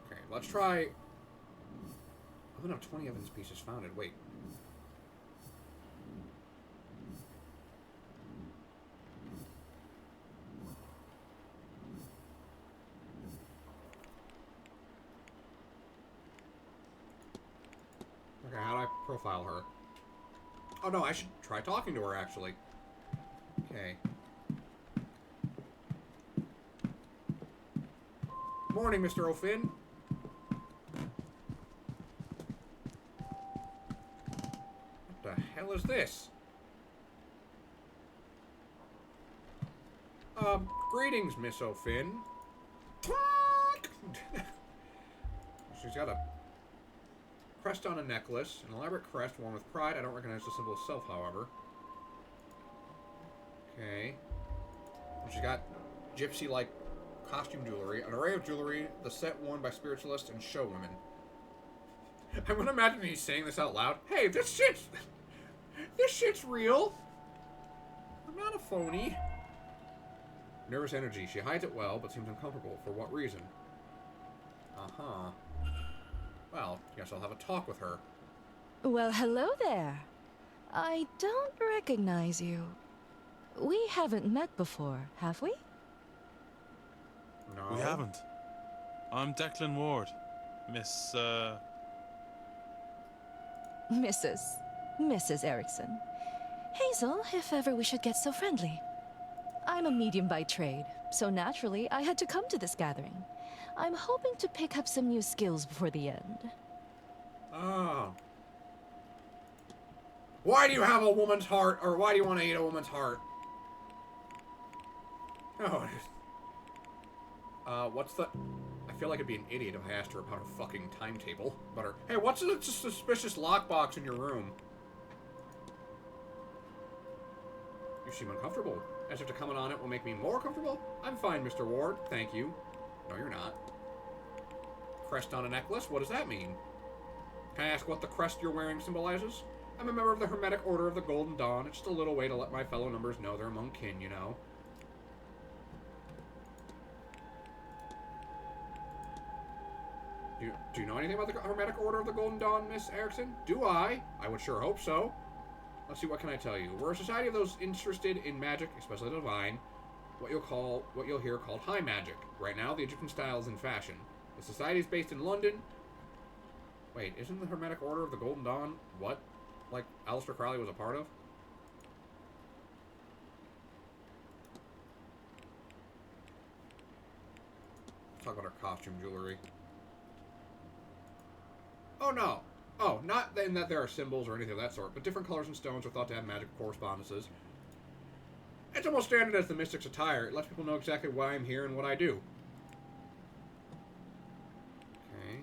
Okay, let's try. Oh no, 20 evidence pieces found. Wait. Okay, how do I profile her? Oh no, I should try talking to her actually. Okay. Morning, Mr. O'Finn. What the hell is this? Greetings, Miss O'Finn. She's got a crest on a necklace, an elaborate crest worn with pride. I don't recognize the symbol itself, however. Okay. She's got gypsy-like costume jewelry, an array of jewelry, the set worn by spiritualists and show women. I'm gonna imagine he's saying this out loud. Hey, this shit's real. I'm not a phony. Nervous energy. She hides it well, but seems uncomfortable. For what reason? Uh-huh. Well, guess I'll have a talk with her. Well, hello there. I don't recognize you. We haven't met before, have we? No. We haven't. I'm Declan Ward. Miss, Mrs. Erickson. Hazel, if ever we should get so friendly. I'm a medium by trade, so naturally I had to come to this gathering. I'm hoping to pick up some new skills before the end. Oh. Why do you have a woman's heart, or why do you want to eat a woman's heart? Oh. What's the... I feel like I'd be an idiot if I asked her about her fucking timetable. But her... Hey, what's the suspicious lockbox in your room? You seem uncomfortable. As if to comment on it will make me more comfortable? I'm fine, Mr. Ward. Thank you. No, you're not. Crest on a necklace? What does that mean? Can I ask what the crest you're wearing symbolizes? I'm a member of the Hermetic Order of the Golden Dawn. It's just a little way to let my fellow numbers know they're among kin, you know. Do you know anything about the Hermetic Order of the Golden Dawn, Miss Erickson? Do I? I would sure hope so. Let's see, what can I tell you? We're a society of those interested in magic, especially the divine. what you'll hear called high magic. Right now, the Egyptian style is in fashion. The society is based in London. Wait, isn't the Hermetic Order of the Golden Dawn what, like, Aleister Crowley was a part of? Let's talk about her costume jewelry. Oh, no. Oh, not then that there are symbols or anything of that sort, but different colors and stones are thought to have magical correspondences. It's almost standard as the mystic's attire. It lets people know exactly why I'm here and what I do. Okay.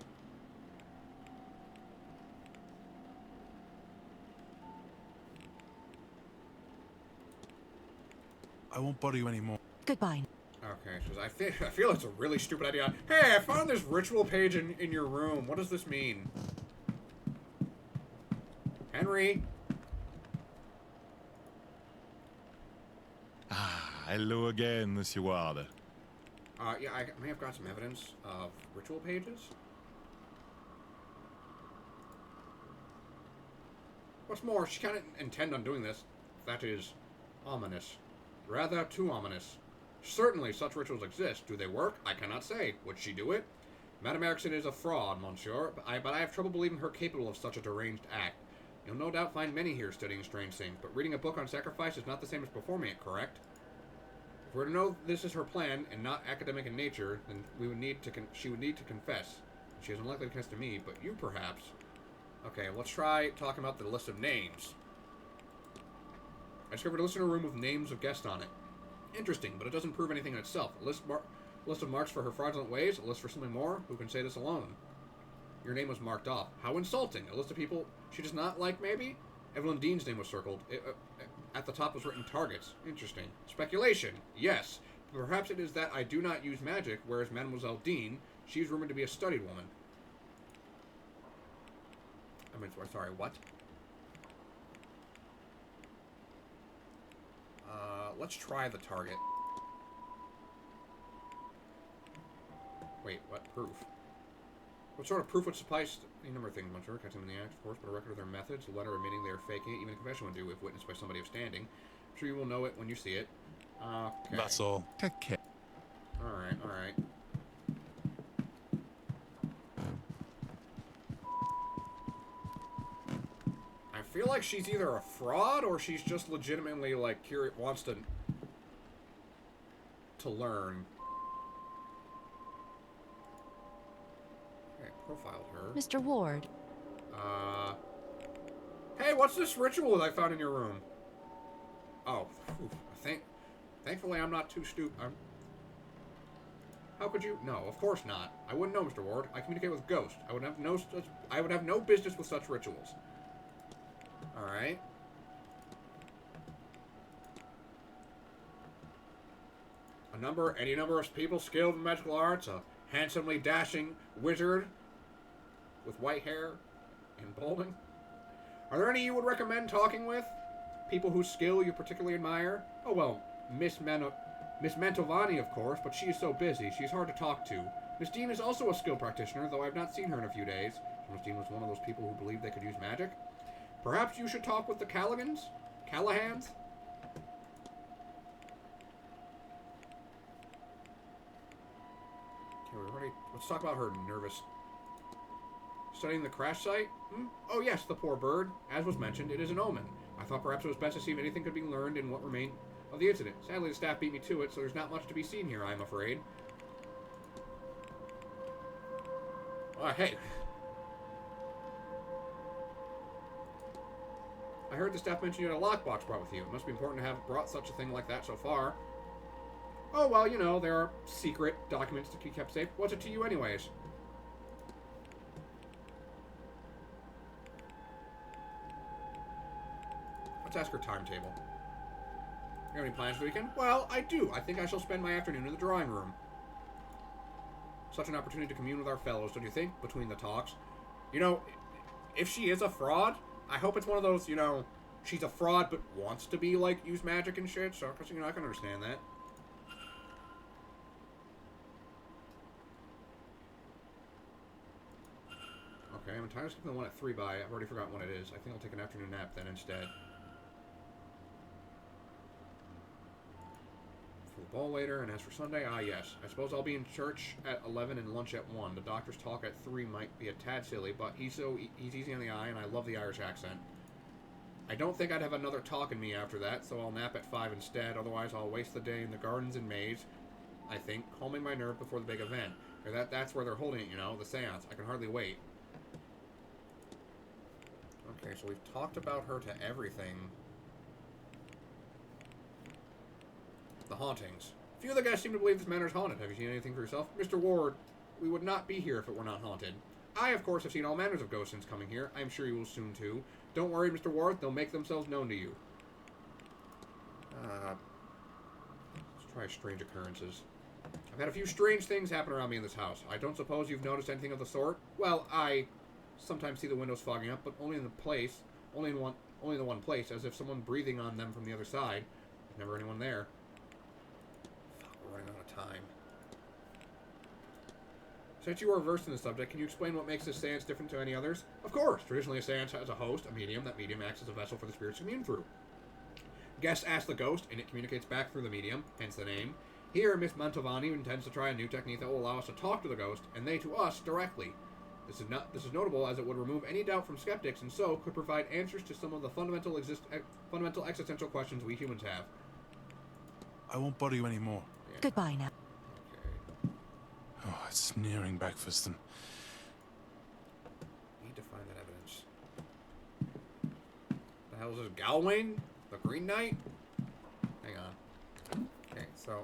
I won't bother you anymore. Goodbye. Okay, because I feel it's a really stupid idea. Hey, I found this ritual page in your room. What does this mean? Henry? Ah, hello again, Monsieur Ward. Yeah, I may have got some evidence of ritual pages. What's more, she can't intend on doing this. That is ominous. Rather too ominous. Certainly such rituals exist. Do they work? I cannot say. Would she do it? Madame Erickson is a fraud, monsieur, but I have trouble believing her capable of such a deranged act. You'll no doubt find many here studying strange things, but reading a book on sacrifice is not the same as performing it, correct? If we're to know this is her plan, and not academic in nature, then she would need to confess. She is unlikely to confess to me, but you perhaps. Okay, let's try talking about the list of names. I discovered a list in a room with names of guests on it. Interesting, but it doesn't prove anything in itself. A list of marks for her fraudulent ways, a list for something more. Who can say this alone? Your name was marked off. How insulting. A list of people she does not like, maybe? Evelyn Dean's name was circled. At the top was written targets. Interesting. Speculation. Yes. Perhaps it is that I do not use magic, whereas Mademoiselle Dean, she is rumored to be a studied woman. Sorry, what? Let's try the target. Wait, what? Proof. What sort of proof would suffice? A number of things, monsieur. Catch them in the act, of course, but a record of their methods, a letter admitting they are faking it, even a confession would do if witnessed by somebody of standing. I'm sure you will know it when you see it. Okay. That's all. Take care. Alright, alright. I feel like she's either a fraud or she's just legitimately, like, wants to learn. Okay, profiled her. Mr. Ward. Hey, what's this ritual that I found in your room? Oh, thankfully I'm not too stupid. How could you? No, of course not. I wouldn't know, Mr. Ward. I communicate with ghosts. I would have no business with such rituals. Alright. Any number of people skilled in magical arts, a handsomely dashing wizard with white hair and balding. Are there any you would recommend talking with? People whose skill you particularly admire? Oh, well, Miss Mantovani, of course, but she is so busy, she's hard to talk to. Miss Dean is also a skilled practitioner, though I've not seen her in a few days. Miss Dean was one of those people who believed they could use magic. Perhaps you should talk with the Callahans? Okay, let's talk about her nervous... Studying the crash site? Oh yes, the poor bird. As was mentioned, it is an omen. I thought perhaps it was best to see if anything could be learned in what remained of the incident. Sadly, the staff beat me to it, so there's not much to be seen here, I'm afraid. Hey. I heard the staff mention you had a lockbox brought with you. It must be important to have brought such a thing like that so far. Oh, well, you know, there are secret documents to keep kept safe. What's it to you anyways? Let's ask her timetable. You have any plans for the weekend? Well, I do. I think I shall spend my afternoon in the drawing room. Such an opportunity to commune with our fellows, don't you think? Between the talks. You know, if she is a fraud, I hope it's one of those, you know, she's a fraud but wants to be, like, use magic and shit. So, because, you know, I can understand that. Okay, I'm tired of skipping the one at 3 by. I've already forgotten what it is. I think I'll take an afternoon nap then instead. For ball later, and as for Sunday, yes. I suppose I'll be in church at 11 and lunch at 1. The doctor's talk at 3 might be a tad silly, but he's easy on the eye, and I love the Irish accent. I don't think I'd have another talk in me after that, so I'll nap at 5 instead. Otherwise, I'll waste the day in the gardens and maze, I think, calming my nerve before the big event. Or that's where they're holding it, you know, the seance. I can hardly wait. Okay, so we've talked about her to everything. The hauntings. Few of the guys seem to believe this manor is haunted. Have you seen anything for yourself? Mr. Ward, we would not be here if it were not haunted. I, of course, have seen all manners of ghosts since coming here. I am sure you will soon, too. Don't worry, Mr. Ward. They'll make themselves known to you. Let's try strange occurrences. I've had a few strange things happen around me in this house. I don't suppose you've noticed anything of the sort? Well, I sometimes see the windows fogging up, but only in the one place, as if someone breathing on them from the other side. There's never anyone there. Fuck, we're running out of time. Since you are versed in the subject, can you explain what makes this seance different to any others? Of course! Traditionally, a seance has a host, a medium. That medium acts as a vessel for the spirits to commune through. Guests ask the ghost, and it communicates back through the medium, hence the name. Here, Miss Mantovani intends to try a new technique that will allow us to talk to the ghost, and they to us, directly. This is notable as it would remove any doubt from skeptics, and so could provide answers to some of the fundamental existential questions we humans have. I won't bother you anymore. Yeah. Goodbye now. Oh, it's nearing breakfast and... Need to find that evidence. The hell is this? Galwain? The Green Knight? Hang on. Okay, so...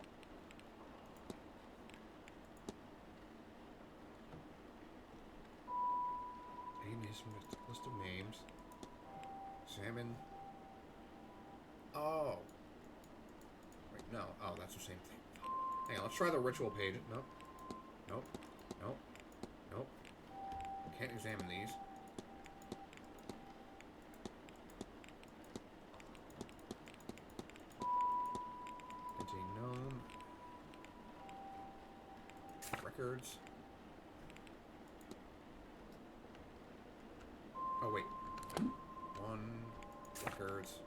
List of names. Salmon. Oh. Wait, no. Oh, that's the same thing. Hang on, let's try the ritual page. Nope. Nope. Nope. Nope. Can't examine these. Entity known. Records. Oh, wait. Records.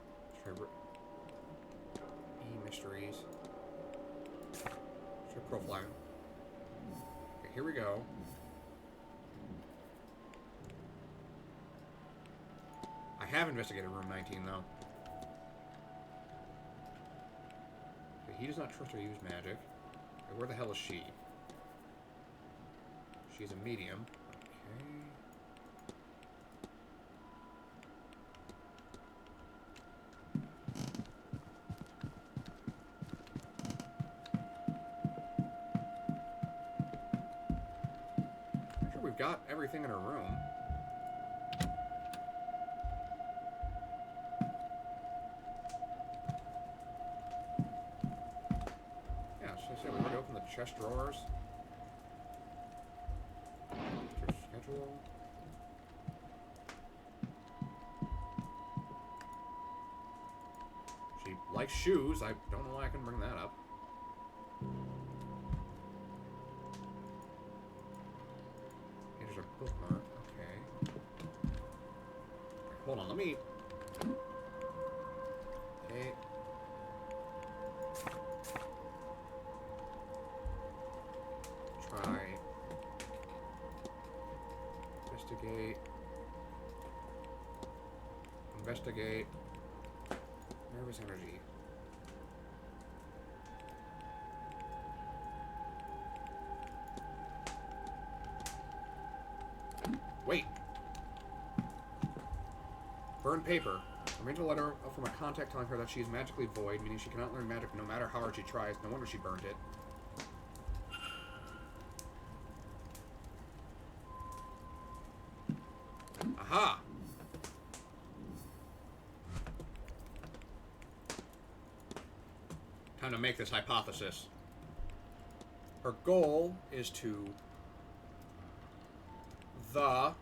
E-mysteries. Profiling. Okay, here we go. I have investigated room 19, though. Okay, he does not trust or use magic. Okay, where the hell is she? She's a medium. Okay. We've got everything in her room. Yeah, so we already opened the chest drawers. Schedule. She likes shoes. I don't know why I can bring that up. Bookmark, okay. Hold on, let me... Okay. Try. Investigate. Investigate. Nervous energy. Wait. Burned paper. Arrange a letter from a contact telling her that she is magically void, meaning she cannot learn magic no matter how hard she tries. No wonder she burned it. Aha! Time to make this hypothesis. Her goal is to... the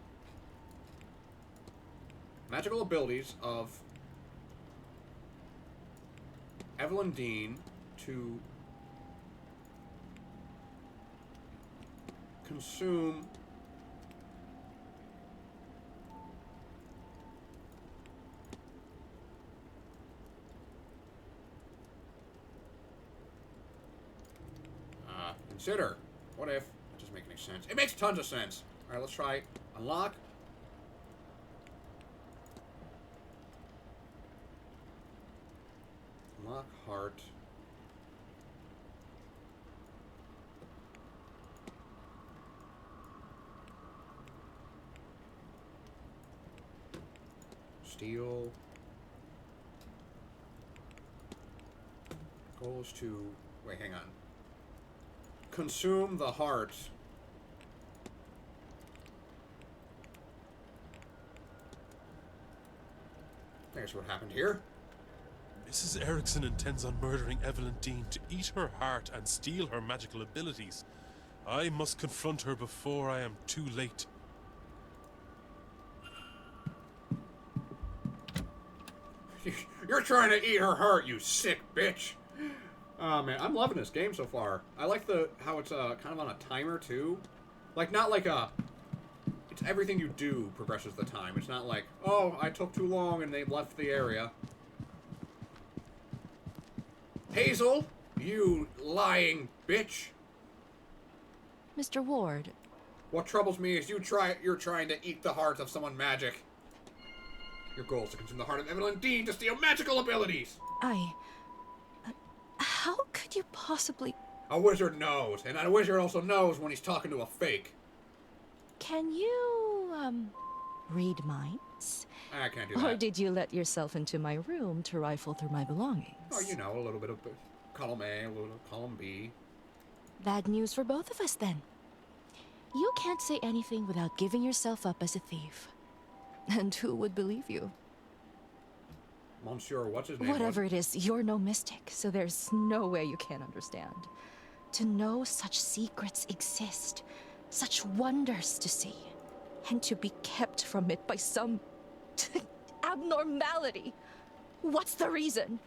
magical abilities of Evelyn Dean to consume consider. What if? It doesn't make any sense. It makes tons of sense. Alright, let's try. Unlock. Unlock heart. Steel. Goes to... Wait, hang on. Consume the heart. There's what happened here. Mrs. Erickson intends on murdering Evelyn Dean to eat her heart and steal her magical abilities. I must confront her before I am too late. You're trying to eat her heart, you sick bitch. Oh man, I'm loving this game so far. I like how it's kind of on a timer too. Like, not like it's everything you do progresses the time. It's not like, oh, I took too long and they left the area. Hazel, you lying bitch. Mr. Ward. What troubles me is you're trying to eat the heart of someone magic. Your goal is to consume the heart of Evelyn Dean to steal magical abilities. How could you possibly... A wizard knows, and a wizard also knows when he's talking to a fake. Can you, read minds? I can't do that. Or did you let yourself into my room to rifle through my belongings? Oh, you know, a little bit of column A, a little of column B. Bad news for both of us, then. You can't say anything without giving yourself up as a thief. And who would believe you? Monsieur, what's his name? Whatever it is, you're no mystic, so there's no way you can't understand. To know such secrets exist, such wonders to see, and to be kept from it by some abnormality. What's the reason?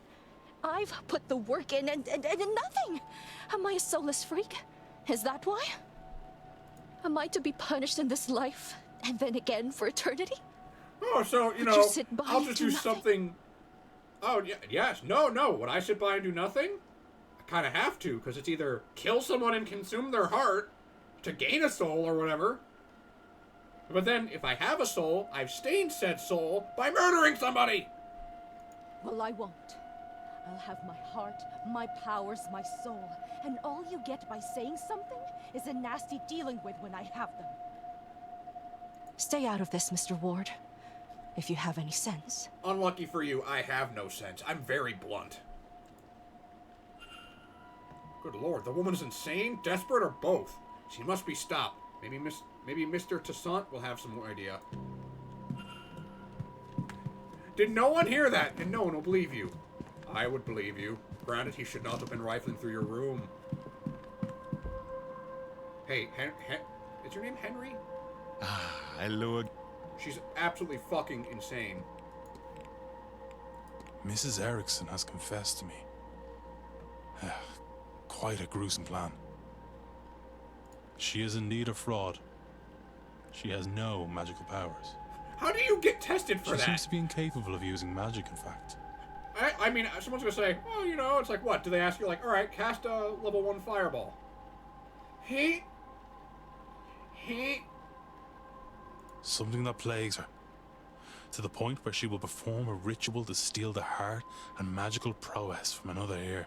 I've put the work in and nothing. Am I a soulless freak? Is that why? Am I to be punished in this life, and then again for eternity? Oh, so, you know, I'll just do something... Oh, yeah, yes. No. Would I sit by and do nothing? I kind of have to, because it's either kill someone and consume their heart to gain a soul or whatever. But then, if I have a soul, I've stained said soul by murdering somebody! Well, I won't. I'll have my heart, my powers, my soul. And all you get by saying something is a nasty dealing with when I have them. Stay out of this, Mr. Ward. If you have any sense. Unlucky for you, I have no sense. I'm very blunt. Good lord, the woman's insane, desperate, or both. She must be stopped. Maybe Mr. Toussaint will have some more idea. Did no one hear that? And no one will believe you. I would believe you. Granted, he should not have been rifling through your room. Hey, is your name Henry? Hello. She's absolutely fucking insane. Mrs. Erickson has confessed to me. Quite a gruesome plan. She is indeed a fraud. She has no magical powers. How do you get tested for that? She seems to be incapable of using magic, in fact. I mean, someone's gonna say, oh, you know, it's like, what? Do they ask you, like, alright, cast a level 1 fireball? He... Something that plagues her. To the point where she will perform a ritual to steal the heart and magical prowess from another ear.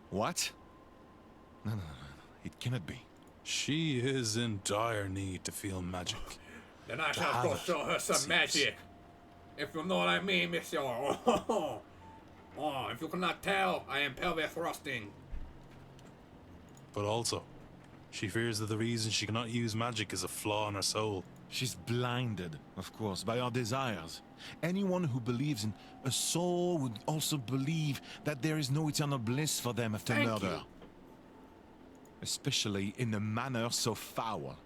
What? No. It cannot be. She is in dire need to feel magic. Then I shall go show her some magic. If you know what I mean, monsieur. Oh, if you cannot tell, I am pelvic thrusting. But also, she fears that the reason she cannot use magic is a flaw in her soul. She's blinded, of course, by our desires. Anyone who believes in a soul would also believe that there is no eternal bliss for them after murder. Especially in a manner so foul.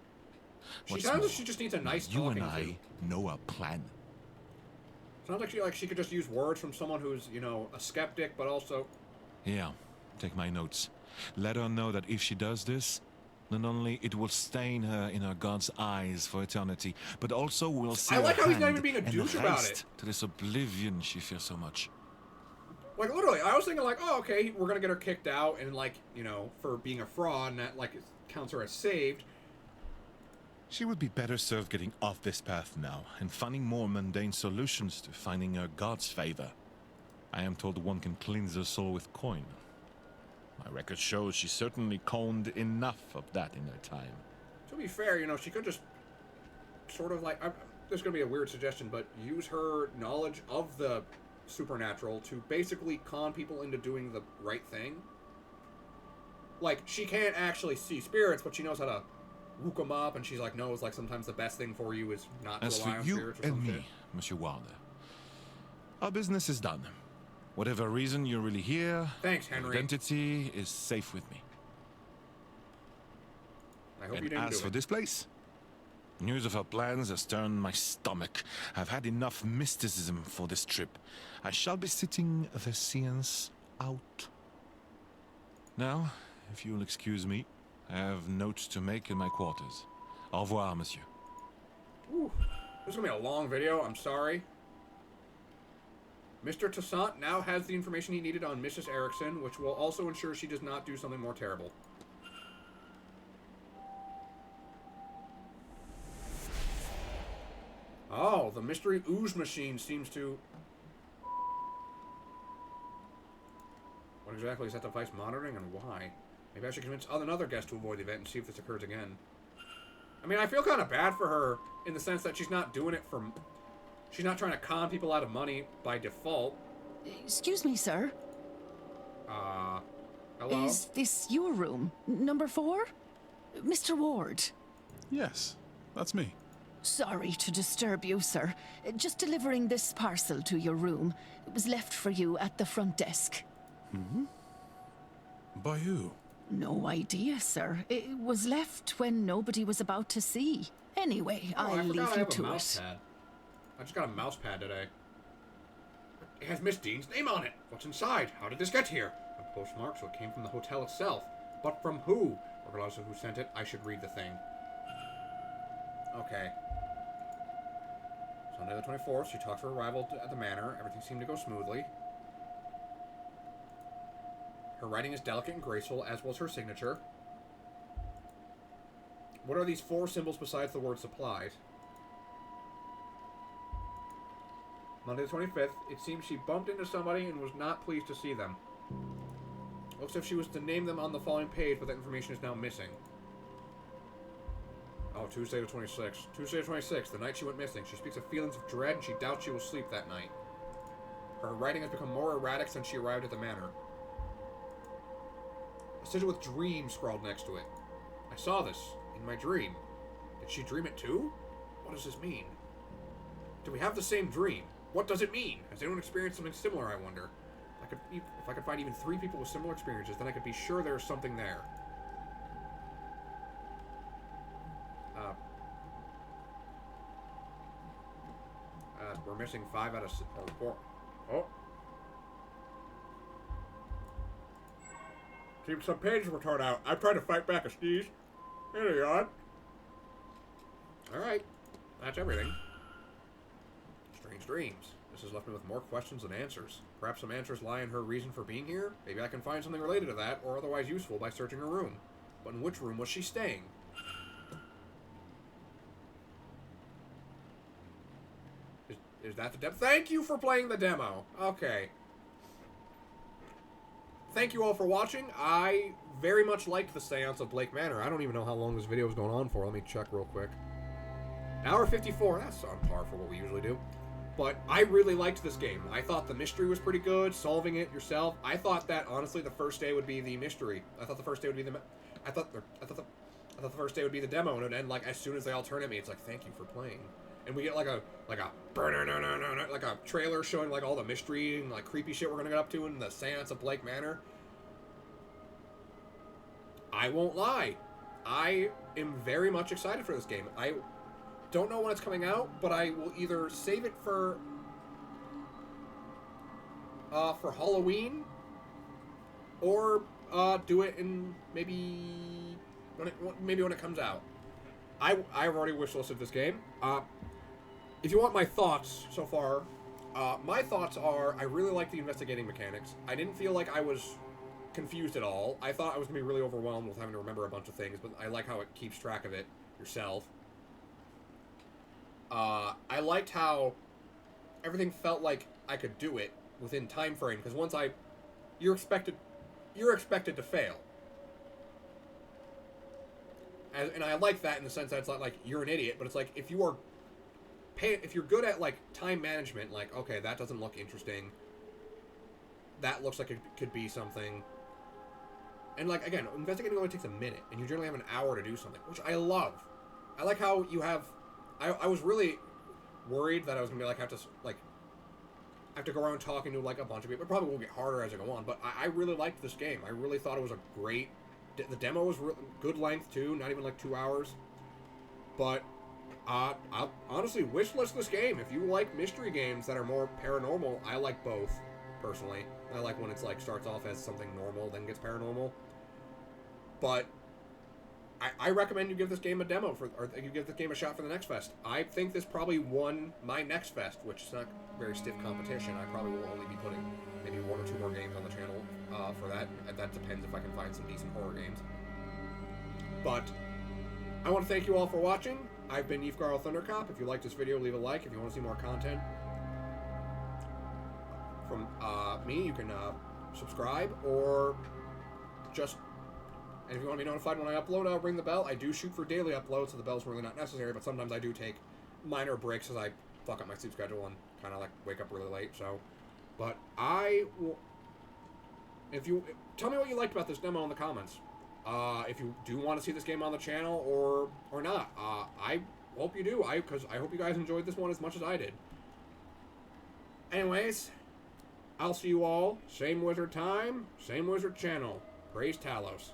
She sounds like she just needs a nice talking to. You and I know a plan. Sounds like she could just use words from someone who's, you know, a skeptic, but also... Yeah, take my notes. Let her know that if she does this, not only it will stain her in her god's eyes for eternity, but also will see I like her how he's not hand even being a douche about it. to this oblivion she fears so much. Like, literally, I was thinking, like, oh, okay, we're gonna get her kicked out, and, like, you know, for being a fraud, and that, like, counts her as saved. She would be better served getting off this path now, and finding more mundane solutions to finding her God's favor. I am told one can cleanse her soul with coin. My record shows she certainly coned enough of that in her time. To be fair, you know, she could just sort of, like, this is gonna be a weird suggestion, but use her knowledge of the supernatural to basically con people into doing the right thing. Like, she can't actually see spirits, but she knows how to wook them up, and she's like, knows, like, sometimes the best thing for you is not to rely on spirits or something. As for you and me, Monsieur Wilder, our business is done. Whatever reason you're really here, thanks, Henry. Identity is safe with me. I hope and you didn't as do for it. this place, news of our plans has turned my stomach. I've had enough mysticism for this trip. I shall be sitting the Séance out. Now, if you'll excuse me, I have notes to make in my quarters. Au revoir, monsieur. Ooh, this is gonna be a long video. I'm sorry. Mr. Toussaint now has the information he needed on Mrs. Erickson, which will also ensure she does not do something more terrible. Oh, the mystery ooze machine seems to... What exactly is that device monitoring, and why? Maybe I should convince another guest to avoid the event and see if this occurs again. I mean, I feel kind of bad for her in the sense that she's not doing it for... She's not trying to con people out of money by default. Excuse me, sir. Hello? Is this your room? Number 4? Mr. Ward? Yes, that's me. Sorry to disturb you, sir. Just delivering this parcel to your room. It was left for you at the front desk. Hmm? By who? No idea, sir. It was left when nobody was about to see. Anyway, I'll leave you to it. I just got a mouse pad today. It has Miss Dean's name on it. What's inside? How did this get here? A postmark, so it came from the hotel itself. But from who? Regardless of who sent it, I should read the thing. Okay. Sunday the 24th, she talked her arrival at the manor. Everything seemed to go smoothly. Her writing is delicate and graceful, as was her signature. What are these 4 symbols besides the word supplies? Monday the 25th, it seems she bumped into somebody and was not pleased to see them. Looks as if she was to name them on the following page, but that information is now missing. Oh, Tuesday the 26th. Tuesday the 26th, the night she went missing. She speaks of feelings of dread and she doubts she will sleep that night. Her writing has become more erratic since she arrived at the manor. A sigil with dream scrawled next to it. I saw this in my dream. Did she dream it too? What does this mean? Do we have the same dream? What does it mean? Has anyone experienced something similar, I wonder? If I could find even 3 people with similar experiences, then I could be sure there's something there. We're missing 5 out of 4. Oh. Seems some pages were torn out. I'm trying to fight back a sneeze. There you are. Alright. That's everything. Strange dreams. This has left me with more questions than answers. Perhaps some answers lie in her reason for being here? Maybe I can find something related to that, or otherwise useful by searching her room. But in which room was she staying? Is that the demo? Thank you for playing the demo. Okay. Thank you all for watching. I very much liked the Seance of Blake Manor. I don't even know how long this video was going on for. Let me check real quick. Hour 54. That's on par for what we usually do. But I really liked this game. I thought the mystery was pretty good, solving it yourself. I thought that, honestly, the first day would be the mystery. I thought the first day would be the... I thought the first day would be the demo, and it would end, like, as soon as they all turn at me, it's like, thank you for playing. And we get, like a trailer showing, like, all the mystery and, like, creepy shit we're gonna get up to in the Seance of Blake Manor. I won't lie. I am very much excited for this game. I don't know when it's coming out, but I will either save it for Halloween, or do it in maybe when it comes out. I've already wishlisted this game. If you want my thoughts so far My thoughts are, I really like the investigating mechanics. I didn't feel like I was confused at all. I thought I was going to be really overwhelmed with having to remember a bunch of things, but I like how it keeps track of it yourself. I liked how everything felt like I could do it within time frame, because once you're expected to fail. And I like that in the sense that it's not like you're an idiot, but it's like if you're good at like time management, like, okay, that doesn't look interesting. That looks like it could be something. And like, again, investigating only takes a minute, and you generally have an hour to do something, which I love. I like how you have. I was really worried that I was gonna be like have to go around talking to like a bunch of people. It probably will get harder as I go on, but I really liked this game. I really thought it was a great. The demo was good length too, not even like 2 hours. But I honestly wishlist this game. If you like mystery games that are more paranormal, I like both personally. I like when it's like starts off as something normal, then gets paranormal. But I recommend you give this game a demo or you give this game a shot for the next fest. I think this probably won my next fest, which is not very stiff competition. I probably will only be putting maybe 1 or 2 more games on the channel for that. That depends if I can find some decent horror games. But I want to thank you all for watching. I've been Yyfgarl Thundercop. If you liked this video, leave a like. If you want to see more content from me, you can subscribe or just. And if you want to be notified when I upload, I'll ring the bell. I do shoot for daily uploads, so the bell's really not necessary, but sometimes I do take minor breaks as I fuck up my sleep schedule and kind of like wake up really late, so. But I will. If you. Tell me what you liked about this demo in the comments. If you do want to see this game on the channel or not. I hope you do, because I hope you guys enjoyed this one as much as I did. Anyways, I'll see you all. Same wizard time, same wizard channel. Praise Talos.